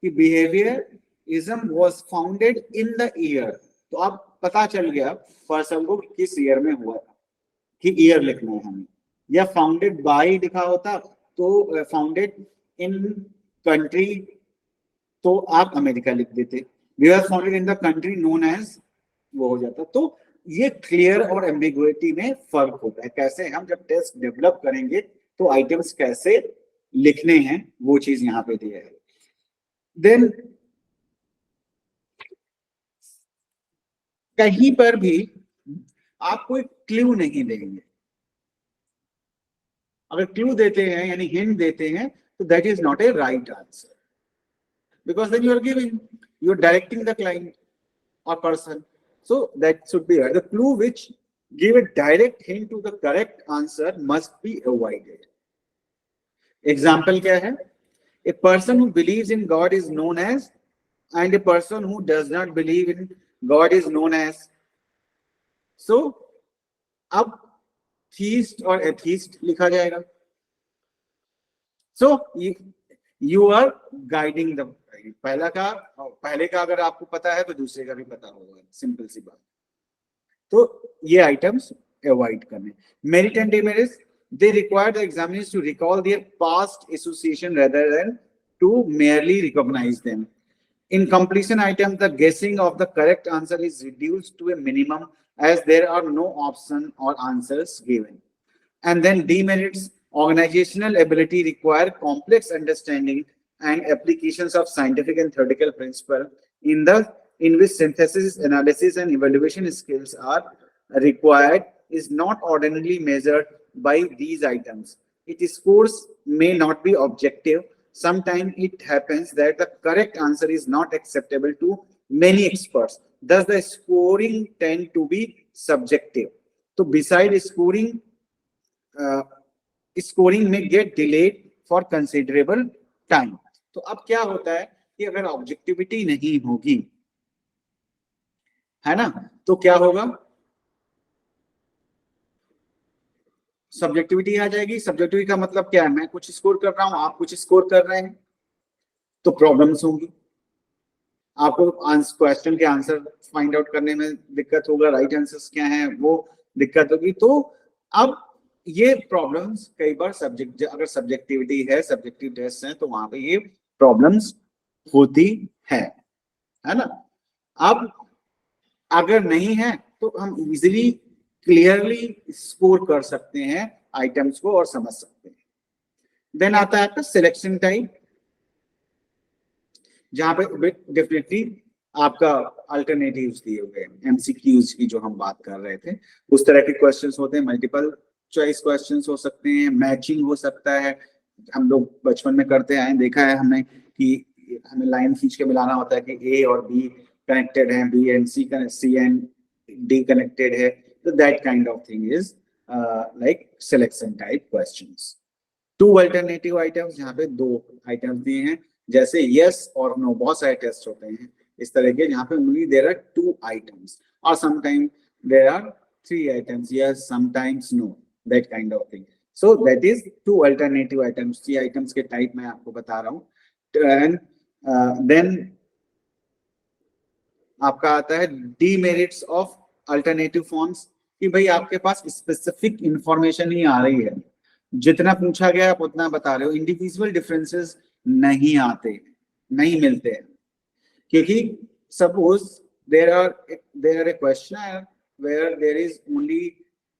कि behaviorism was founded in the year. तो अब पता चल गया पर्सन को किस ईयर में हुआ था, कि ईयर लिखना है हमें. या फाउंडेड बाय लिखा होता तो फाउंडेड इन कंट्री तो आप अमेरिका लिख देते. We are founded in the country known as, वो हो जाता. तो ये क्लियर और एम्बिगुइटी में फर्क होता है. कैसे हम जब टेस्ट डेवलप करेंगे तो आइटम्स कैसे लिखने हैं वो चीज यहाँ पे दिया है. देन कहीं पर भी आप कोई क्लू नहीं देंगे. अगर क्लू देते हैं यानी हिंट देते हैं तो that is not a right answer. Because then you're directing the client or person. So that should be right. The clue which give a direct hint to the correct answer must be avoided. Example क्या है? A person who believes in God is known as, and a person who does not believe in God is known as. So अब theist और atheist लिखा जाएगा. So you are guiding the पहले का अगर आपको पता है तो दूसरे का भी पता होगा. सिंपल सी बात. तो ये आइटम्स अवॉइड करने. Merit and demerits, they require the examiners to recall their past association rather than to merely recognize them. In completion items, the guessing of the correct answer is reduced to a minimum as there are no option or answers given. And then demerits, organizational ability require complex understanding and applications of scientific and theoretical principle in which synthesis, analysis, and evaluation skills are required is not ordinarily measured by these items. Its scores may not be objective. Sometimes it happens that the correct answer is not acceptable to many experts. Thus, the scoring tend to be subjective. So, besides scoring, scoring may get delayed for considerable time. तो अब क्या होता है कि अगर objectivity नहीं होगी, है ना, तो क्या होगा, सब्जेक्टिविटी आ जाएगी. सब्जेक्टिविटी का मतलब क्या है, मैं कुछ स्कोर कर रहा हूं, आप कुछ स्कोर कर रहे हैं, तो प्रॉब्लम्स होंगी. आपको क्वेश्चन के आंसर फाइंड आउट करने में दिक्कत होगा, राइट आंसर्स क्या हैं वो दिक्कत होगी. तो अब ये प्रॉब्लम्स कई बार अगर सब्जेक्टिविटी है, सब्जेक्टिव टेस्ट है, तो वहां पे ये प्रॉब्लम्स होती है ना. अब अगर नहीं है तो हम इजीली क्लियरली स्कोर कर सकते हैं आइटम्स को और समझ सकते हैं. देन आता है आपका सिलेक्शन टाइप, जहां पे डेफिनेटली आपका अल्टरनेटिव्स दिए हुए हैं, एमसीक्यूज की जो हम बात कर रहे थे उस तरह के क्वेश्चंस होते हैं. मल्टीपल चॉइस क्वेश्चंस हो सकते हैं, मैचिंग हो सकता है. हम लोग बचपन में करते आए, देखा है हमने कि हमें लाइन खींच के मिलाना होता है कि ए और बी कनेक्टेड है, B and C and D connected है. So that kind of thing is like selection type questions. Two alternative items, जहाँ पे दो items दिए हैं, जैसे yes और no, बहुत सारे टेस्ट होते हैं इस तरह के, जहाँ पे only there are two items or sometimes there are three items, yes, sometimes no, that kind of thing. So that is two alternative items. Three items के type मैं आपको बता रहा हूँ. And then आपका आता है demerits of alternative forms, कि भाई आपके पास स्पेसिफिक इंफॉर्मेशन ही आ रही है, जितना पूछा गया आप उतना बता रहे हो, इंडिविजुअल डिफरेंसेस नहीं आते, नहीं मिलते हैं. क्योंकि suppose there are a question where there is only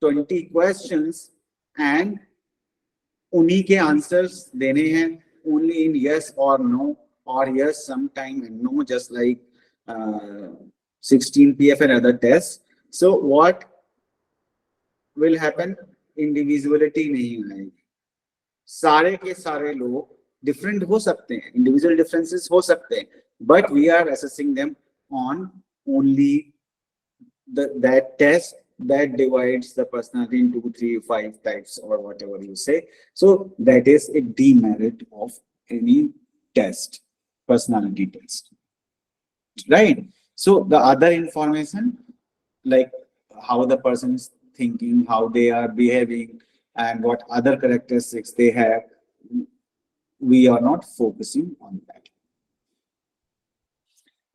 20 questions and उन्हीं के आंसर्स देने हैं ओनली इन यस और नो, और yes sometime and no, just like 16 PF and other tests. So what will happen? Individuality नहीं आएगी. सारे के सारे लोग डिफरेंट हो सकते हैं, इंडिविजुअल डिफरेंसेस हो सकते हैं, but we are assessing them on only that test that divides the personality into 3, 5 types or whatever you say. So that is a demerit of any test, personality test, right? So the other information, like how the person is thinking, how they are behaving, and what other characteristics they have, we are not focusing on that.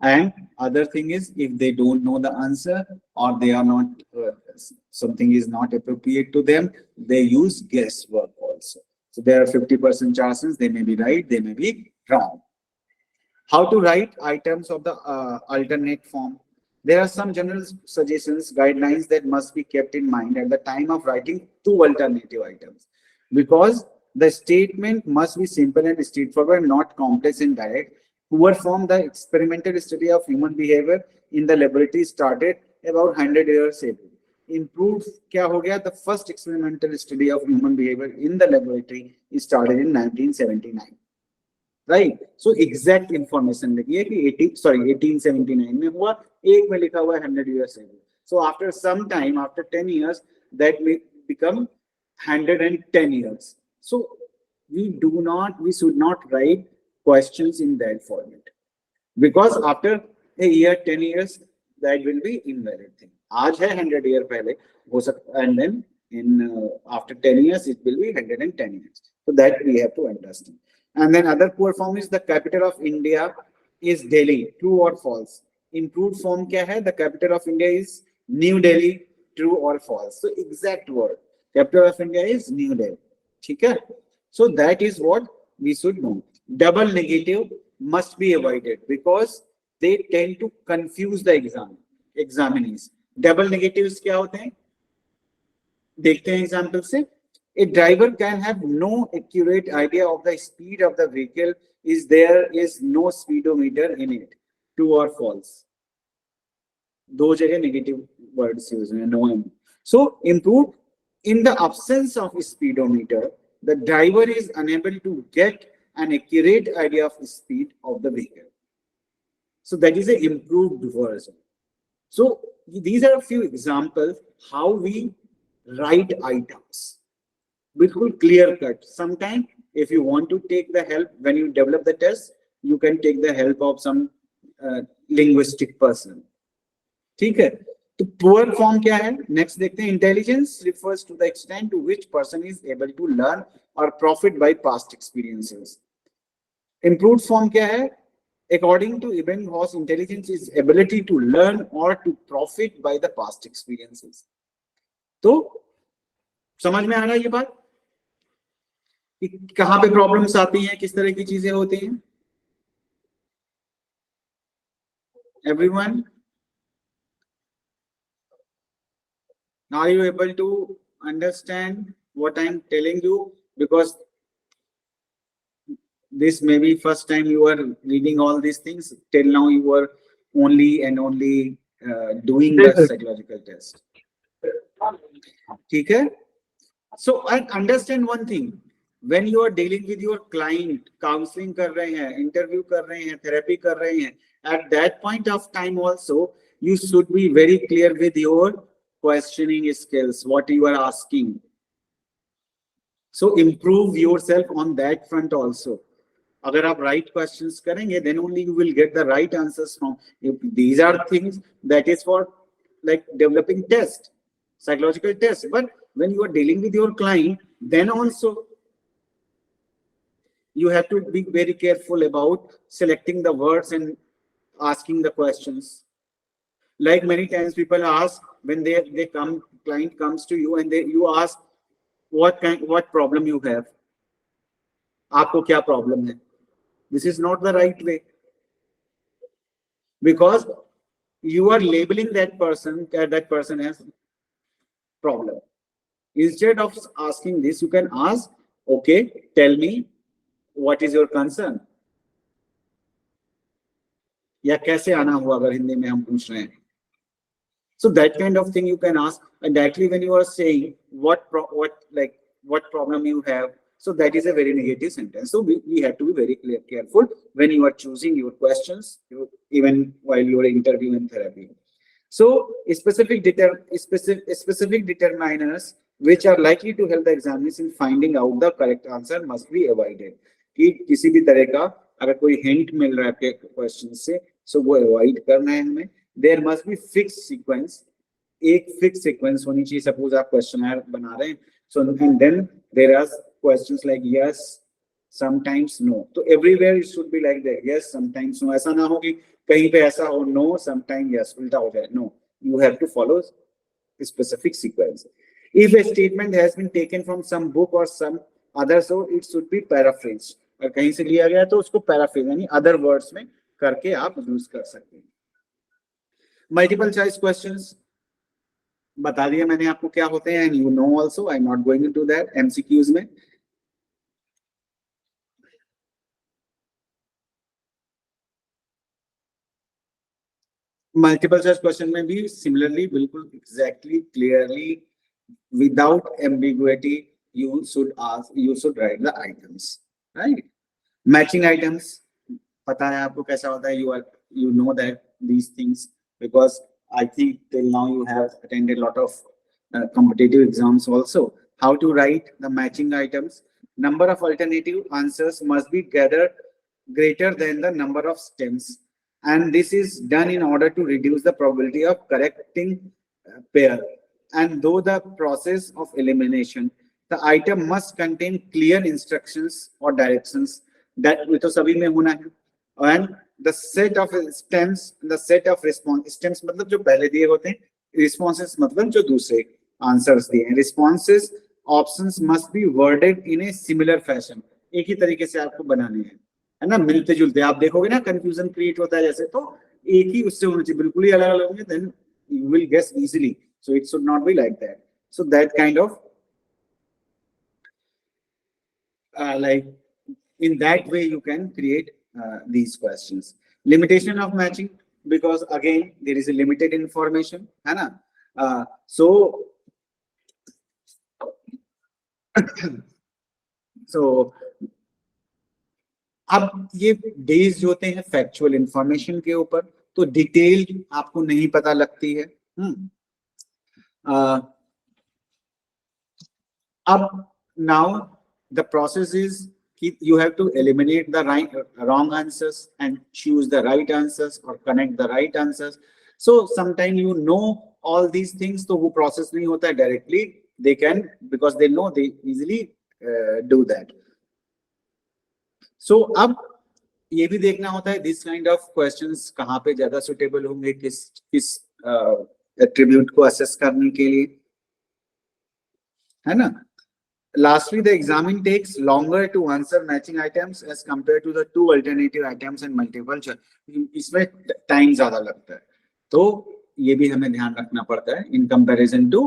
And other thing is, if they don't know the answer or they are not, something is not appropriate to them, they use guesswork also. So there are 50% chances they may be right, they may be wrong. How to write items of the alternate form? There are some general suggestions, guidelines that must be kept in mind at the time of writing two alternative items, because the statement must be simple and straightforward, not complex and direct. Poor form, the experimental study of human behavior in the laboratory started about 100 years ago. Improved, क्या हो गया? The first experimental study of human behavior in the laboratory started in 1979. Right? So exact information लिखी है कि 1879 में हुआ, एक में लिखा हुआ है 100 years ago. So after some time, after 10 years, that may become 110 years. So we should not write questions in that format, because after a year, 10 years, that will be invalid thing. आज है 100 year पहले हो सकता, and then in after 10 years it will be 110 years. So that we have to understand. And then other poor form is the capital of India is Delhi. True or false? Improved form क्या है? The capital of India is New Delhi. true or false. So exact word. Capital of India is New Delhi. ठीक है? So that is what we should know. Double negative must be avoided because they tend to confuse the examinees. Double negatives क्या होते हैं? देखते हैं example से. A driver can have no accurate idea of the speed of the vehicle is there is no speedometer in it. True or false? दो जगह negative words use हैं, no and. So improved in the absence of speedometer, the driver is unable to get an accurate idea of the speed of the vehicle. So that is an improved version. So these are a few examples how we write items. Bilkul clear cut. Sometimes if you want to take the help when you develop the test, you can take the help of some linguistic person. ठीक है? तो poor form क्या है? Next देखते हैं. Intelligence refers to the extent to which person is able to learn or profit by past experiences. Improved form क्या है? According to Ebbinghaus, intelligence is ability to learn or to profit by the past experiences. तो समझ में आ रहा है ये बात कि कहां पे प्रॉब्लम्स आती हैं, किस तरह की चीजें होती हैं? Everyone, are you able to understand what I'm telling you? Because this may be first time you are reading all these things. Till now you were only doing the psychological test. ठीक है? So I understand one thing. When you are dealing with your client, counseling कर रहे हैं, interview कर रहे हैं, therapy कर रहे हैं, at that point of time also, you should be very clear with your questioning skills, what you are asking. So improve yourself on that front also. अगर आप right questions करेंगे, then only you will get the right answers from. These are things that is for like developing test, psychological test. But when you are dealing with your client, then also you have to be very careful about selecting the words and asking the questions. Like many times people ask when client comes to you and you ask what problem you have. आपको क्या problem है? This is not the right way, because you are labeling that person has problem. Instead of asking this, you can ask, okay, tell me what is your concern? या कैसे आना हुआ अगर हिंदी में हम पूछ रहे हैं. So that kind of thing you can ask, and directly when you are saying what problem you have, so that is a very negative sentence. So we have to be very careful when you are choosing your questions, even while you are interviewing therapy. So specific determiners which are likely to help the examiners in finding out the correct answer must be avoided. कि किसी भी तरह का अगर कोई hint मिल रहा है आपके क्वेश्चन से, so वो avoid करना है हमें. There must be fixed sequence. एक fixed sequence होनी चाहिए. Suppose आप questionnaire बना रहे हैं, so and then there are questions like yes, sometimes no. So everywhere it should be like that. Yes, sometimes no. ऐसा ना हो कि कहीं पे ऐसा हो no, sometimes yes, उल्टा हो जाए. No, you have to follow a specific sequence. If a statement has been taken from some book or some other, so it should be paraphrased. अगर कहीं से लिया गया तो उसको paraphrase यानी other words में करके आप यूज कर सकते हैं. Multiple choice questions बता दिया मैंने आपको क्या होते हैं, and you know also. I'm not going into that. MCQs में multiple choice question में भी similarly बिल्कुल exactly clearly without ambiguity you should write the items, right? Matching items पता है आपको कैसा होता है. You know that these things because I think till now you have attended a lot of competitive exams also. How to write the matching items? Number of alternative answers must be gathered greater than the number of stems, and this is done in order to reduce the probability of correcting pair. And though the process of elimination, the item must contain clear instructions or directions that तो सभी में होना है. And the set of stems, the set of response stems मतलब जो पहले दिए होते हैं, रिस्पॉन्सेस मतलब जो दूसरे आंसर्स दिए हैं, responses options must be worded in a similar fashion, एक ही तरीके से आपको बनाने हैं, है ना, मिलते जुलते। आप देखोगे ना कंफ्यूजन क्रिएट होता है जैसे, तो एक ही उससे होना चाहिए, बिल्कुल ही अलग अलग होंगे then you will guess easily, so it should not be like that. So that kind of like in that way you can create these questions. Limitation of matching, because again there is a limited information, है ना, so so अब ये based होते हैं factual information के ऊपर, तो detail आपको नहीं पता लगती है। अब now the process is you have to eliminate the wrong answers and choose the right answers or connect the right answers. So sometimes you know all these things, तो वो process नहीं होता है directly, they can, because they know, they easily do that. So अब ये भी देखना होता है this kind of questions कहाँ पे ज्यादा suitable होंगे, किस attribute को assess करने के लिए, है ना। Lastly, the examine takes longer to answer matching items as compared to the two alternative items and multiple choice. इसमें टाइम ज्यादा लगता है, तो ये भी हमें ध्यान रखना पड़ता है in comparison to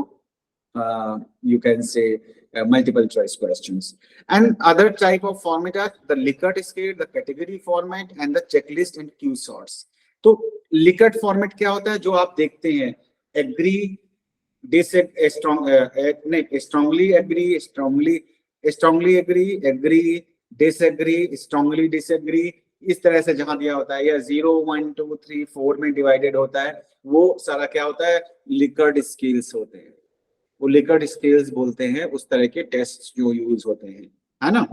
you can say multiple choice questions. And other type of format are the Likert scale, the category format, and the checklist and Q sorts. तो Likert format क्या होता है, जो आप देखते हैं agree, strongly agree, strongly agree, disagree, strongly disagree, इस तरह से जहां दिया होता है, या 0 1 2 3 4 में डिवाइडेड होता है, वो सारा क्या होता है, लिकर्ट स्केल्स होते हैं, वो लिकर्ट स्केल्स बोलते हैं उस तरह के टेस्ट जो यूज होते हैं, है ना।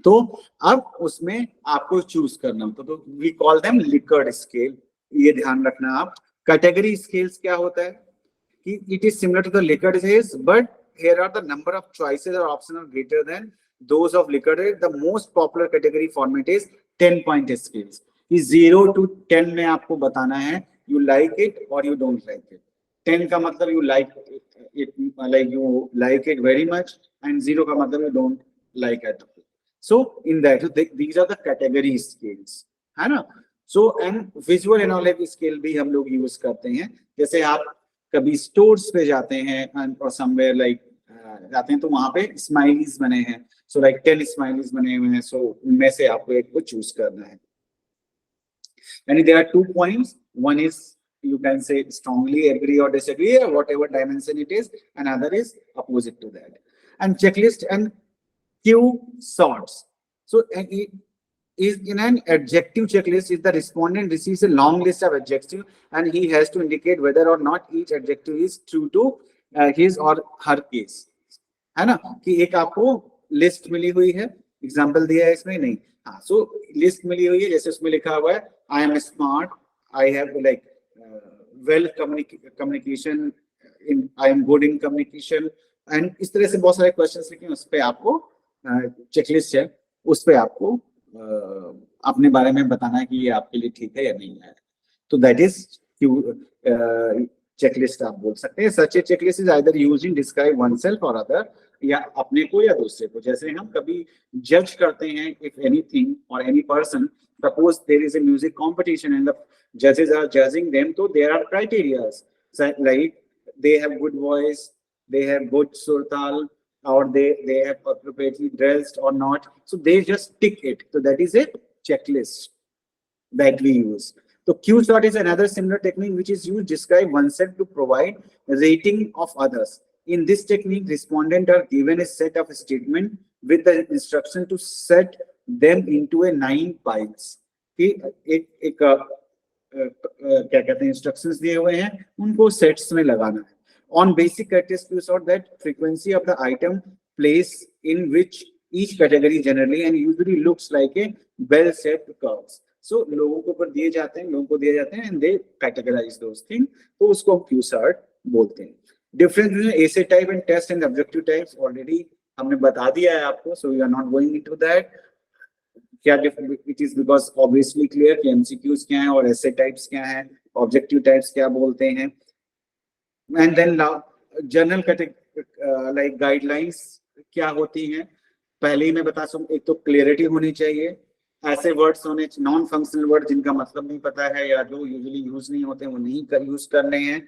तो अब उसमें आपको चूज करना होता है, तो we call them Likert scale, ये ध्यान रखना आप। कैटेगरी स्केल्स क्या होता है, it is similar to the Likert scales, but here are the number of choices or options are greater than those of Likert. The most popular category format is 10-point scales. इस 0 to 10 में आपको बताना है you like it or you don't like it. 10 का मतलब you like it very much, and 0 का मतलब you don't like at all. So in that, these are the category scales, है ना। So and visual analog scale भी हम लोग use करते हैं, जैसे आप कभी स्टोर्स पे जाते हैं और समवेयर लाइक जाते हैं, तो वहां पे स्माइलीज बने हैं, सो लाइक 10 स्माइलीज बने हुए हैं, सो उनमें से आपको एक को चूज करना है। यानी there are 2 points, one is you can say strongly agree or disagree or whatever dimension it is, and other is opposite to that. And checklist and Q sorts. So and it is in an adjective checklist, if the respondent receives a long list of adjectives and he has to indicate whether or not each adjective is true to his or her case, है ना, कि एक आपको list मिली हुई है, example दिया है इसमें नहीं, हाँ, सो लिस्ट मिली हुई है, जैसे उसमें लिखा हुआ है I am smart, I have like well communication, I am good in communication, and इस तरह से बहुत सारे क्वेश्चंस लिखे हैं, उस पे आपको चेकलिस्ट है, उस पे आपको अपने बारे में बताना है कि ये आपके लिए ठीक है या नहीं है, तो दैट इज चेकलिस्ट आप बोल सकते हैं। Such a checklist is either used in describe oneself और अदर, या अपने को या दूसरे को, जैसे हम कभी जज करते हैं इफ एनीथिंग और any person, suppose there is a music competition and the जजेस आर जजिंग देम, तो there are criterias like they have good voice, they have good surtal, or they have appropriately dressed or not, so they just tick it, so that is a checklist that we use. So Q sort is another similar technique which is used to describe oneself to provide rating of others. In this technique, respondents are given a set of statement with the instruction to set them into a 9 piles. एक क्या कहते हैं, instructions दिए हुए हैं, उनको sets में लगाना है. On basic characteristics, we saw that frequency of the item place in which each category generally and usually looks like a well-shaped curves. So लोगों को ऊपर दिए जाते हैं, and they categorize those things. तो उसको Q sort बोलते हैं. Difference between essay type and test and objective types already हमने बता दिया है आपको, so we are not going into that. क्या it is because obviously clear कि MCQs क्या हैं और essay types क्या हैं, objective types क्या बोलते हैं. And then general like guidelines क्या होती हैं, पहले ही मैं बता सकूं, एक तो क्लियरिटी होनी चाहिए, ऐसे वर्ड्स होने, नॉन फंक्शनल वर्ड जिनका मतलब नहीं पता है या जो यूजुअली यूज नहीं होते वो नहीं यूज करने हैं,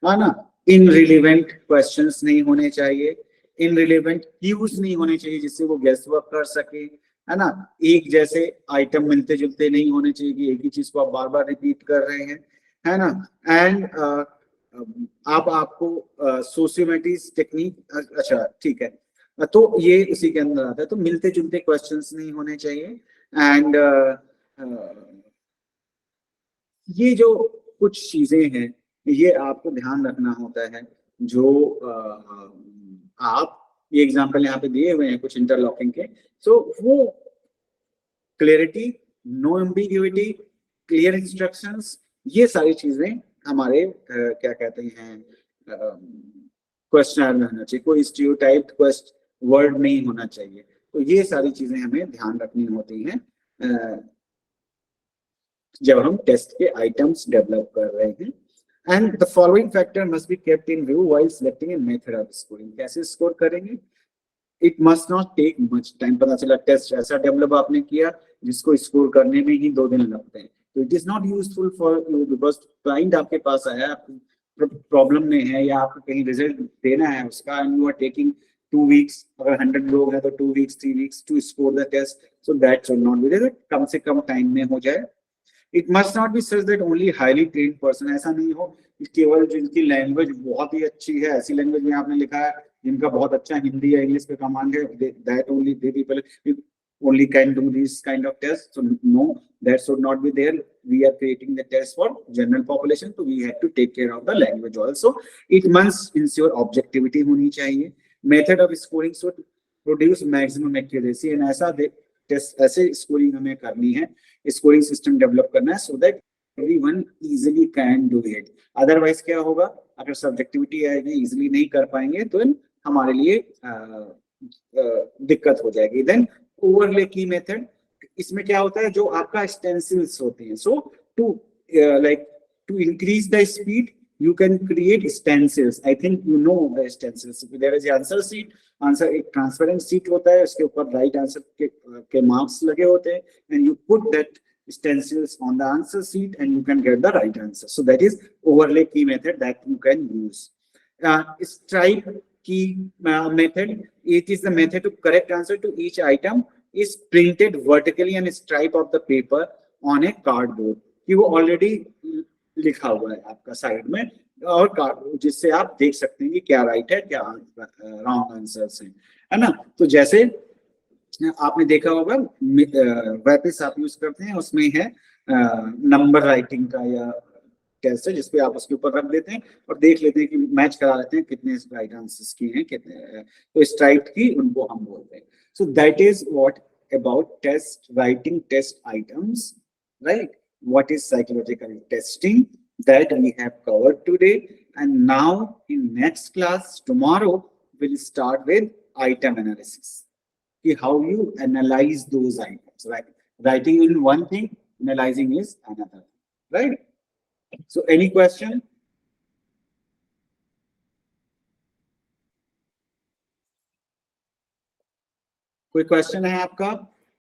है ना। इनरिलेवेंट क्वेश्चंस नहीं होने चाहिए, इनरिलेवेंट यूज नहीं होने चाहिए जिससे वो गेस वर्क कर सके, है ना। एक जैसे आइटम मिलते जुलते नहीं होने चाहिए कि एक ही चीज को आप बार बार रिपीट कर रहे हैं, है ना। एंड आप आपको सोशियोमेट्रिक्स टेक्निक, अच्छा ठीक है, तो ये इसी के अंदर आता है। तो मिलते जुलते क्वेश्चंस नहीं होने चाहिए। एंड ये जो कुछ चीजें हैं ये आपको ध्यान रखना होता है। जो आप ये एग्जांपल यहाँ पे दिए हुए हैं कुछ इंटरलॉकिंग के, सो वो clarity, no ambiguity, clear instructions, ये सारी चीजें हमारे क्या कहते हैं क्वेश्चन में होना चाहिए। कोई स्टीरियोटाइप्ड क्वेश्चन वर्ड नहीं होना चाहिए। तो ये सारी चीजें हमें ध्यान रखनी होती हैं जब हम टेस्ट के आइटम्स डेवलप कर रहे हैं। And the following factor must be kept in view while selecting a method of scoring. कैसे स्कोर करेंगे? It must not take much time. पता चला टेस्ट ऐसा डेवलप आपने किया जिसको स्कोर करने में ही 2 दिन लगते हैं, तो it is not useful for you, because client आपके पास आया, प्रॉब्लम में है या आपको कहीं रिजल्ट देना है उसका, and you are taking 2 weeks, अगर 100 लोग हैं तो 2 weeks 3 weeks to score the test, so that should not be. कम से कम टाइम में हो जाए। It must not be such that only highly trained person, ऐसा नहीं हो कि केवल जिनकी लैंग्वेज बहुत ही अच्छी है, ऐसी लैंग्वेज में आपने लिखा है जिनका बहुत अच्छा हिंदी या इंग्लिश पे कमांड है, that only they people only can do these kind of tests. So no, that should not be there. We are creating the test for general population, so we have to take care of the language also. It must ensure objectivity होनी चाहिए. Method of scoring should produce maximum accuracy, and ऐसा test ऐसे scoring हमें करनी है, scoring system develop करना है, so that everyone easily can do it. Otherwise क्या होगा, अगर सब्जेक्टिविटी आएगी, इजीली नहीं कर पाएंगे, तो हमारे लिए दिक्कत हो जाएगी। देन ओवरले की मेथड, इसमें क्या होता है, जो आपका स्टेंसिल्स होते हैं, so to like to increase the speed you can create stencils. I think you know the stencils. There is the answer sheet. Answer एक ट्रांसपेरेंट सीट होता है, उसके ऊपर राइट आंसर के मार्क्स लगे होते हैं, and you put that stencils on the answer sheet and you can get the right answer. So that is overlay key method that you can use. Stripe key method, it is the method to correct answer to each item is printed vertically and stripe of the paper on a cardboard. कि वो already लिखा हुआ है आपका side में, और जिससे आप देख सकते हैं कि क्या राइट है क्या रॉन्ग आंसर्स है ना। तो जैसे आपने देखा होगा वेपिस आप यूज करते हैं, उसमें है नंबर राइटिंग का या टेस्ट है जिसपे आप उसके ऊपर रख देते हैं और देख लेते हैं कि मैच करा लेते हैं कितने राइट आंसर्स की हैं कितने, तो स्ट्राइक की उनको हम बोलते हैं। So that is what about test writing test items, right. What is psychological testing that we have covered today, and now in next class tomorrow we'll start with item analysis. How you analyze those items, right? Writing in one thing, analyzing is another, right? So any question? कोई question है आपका?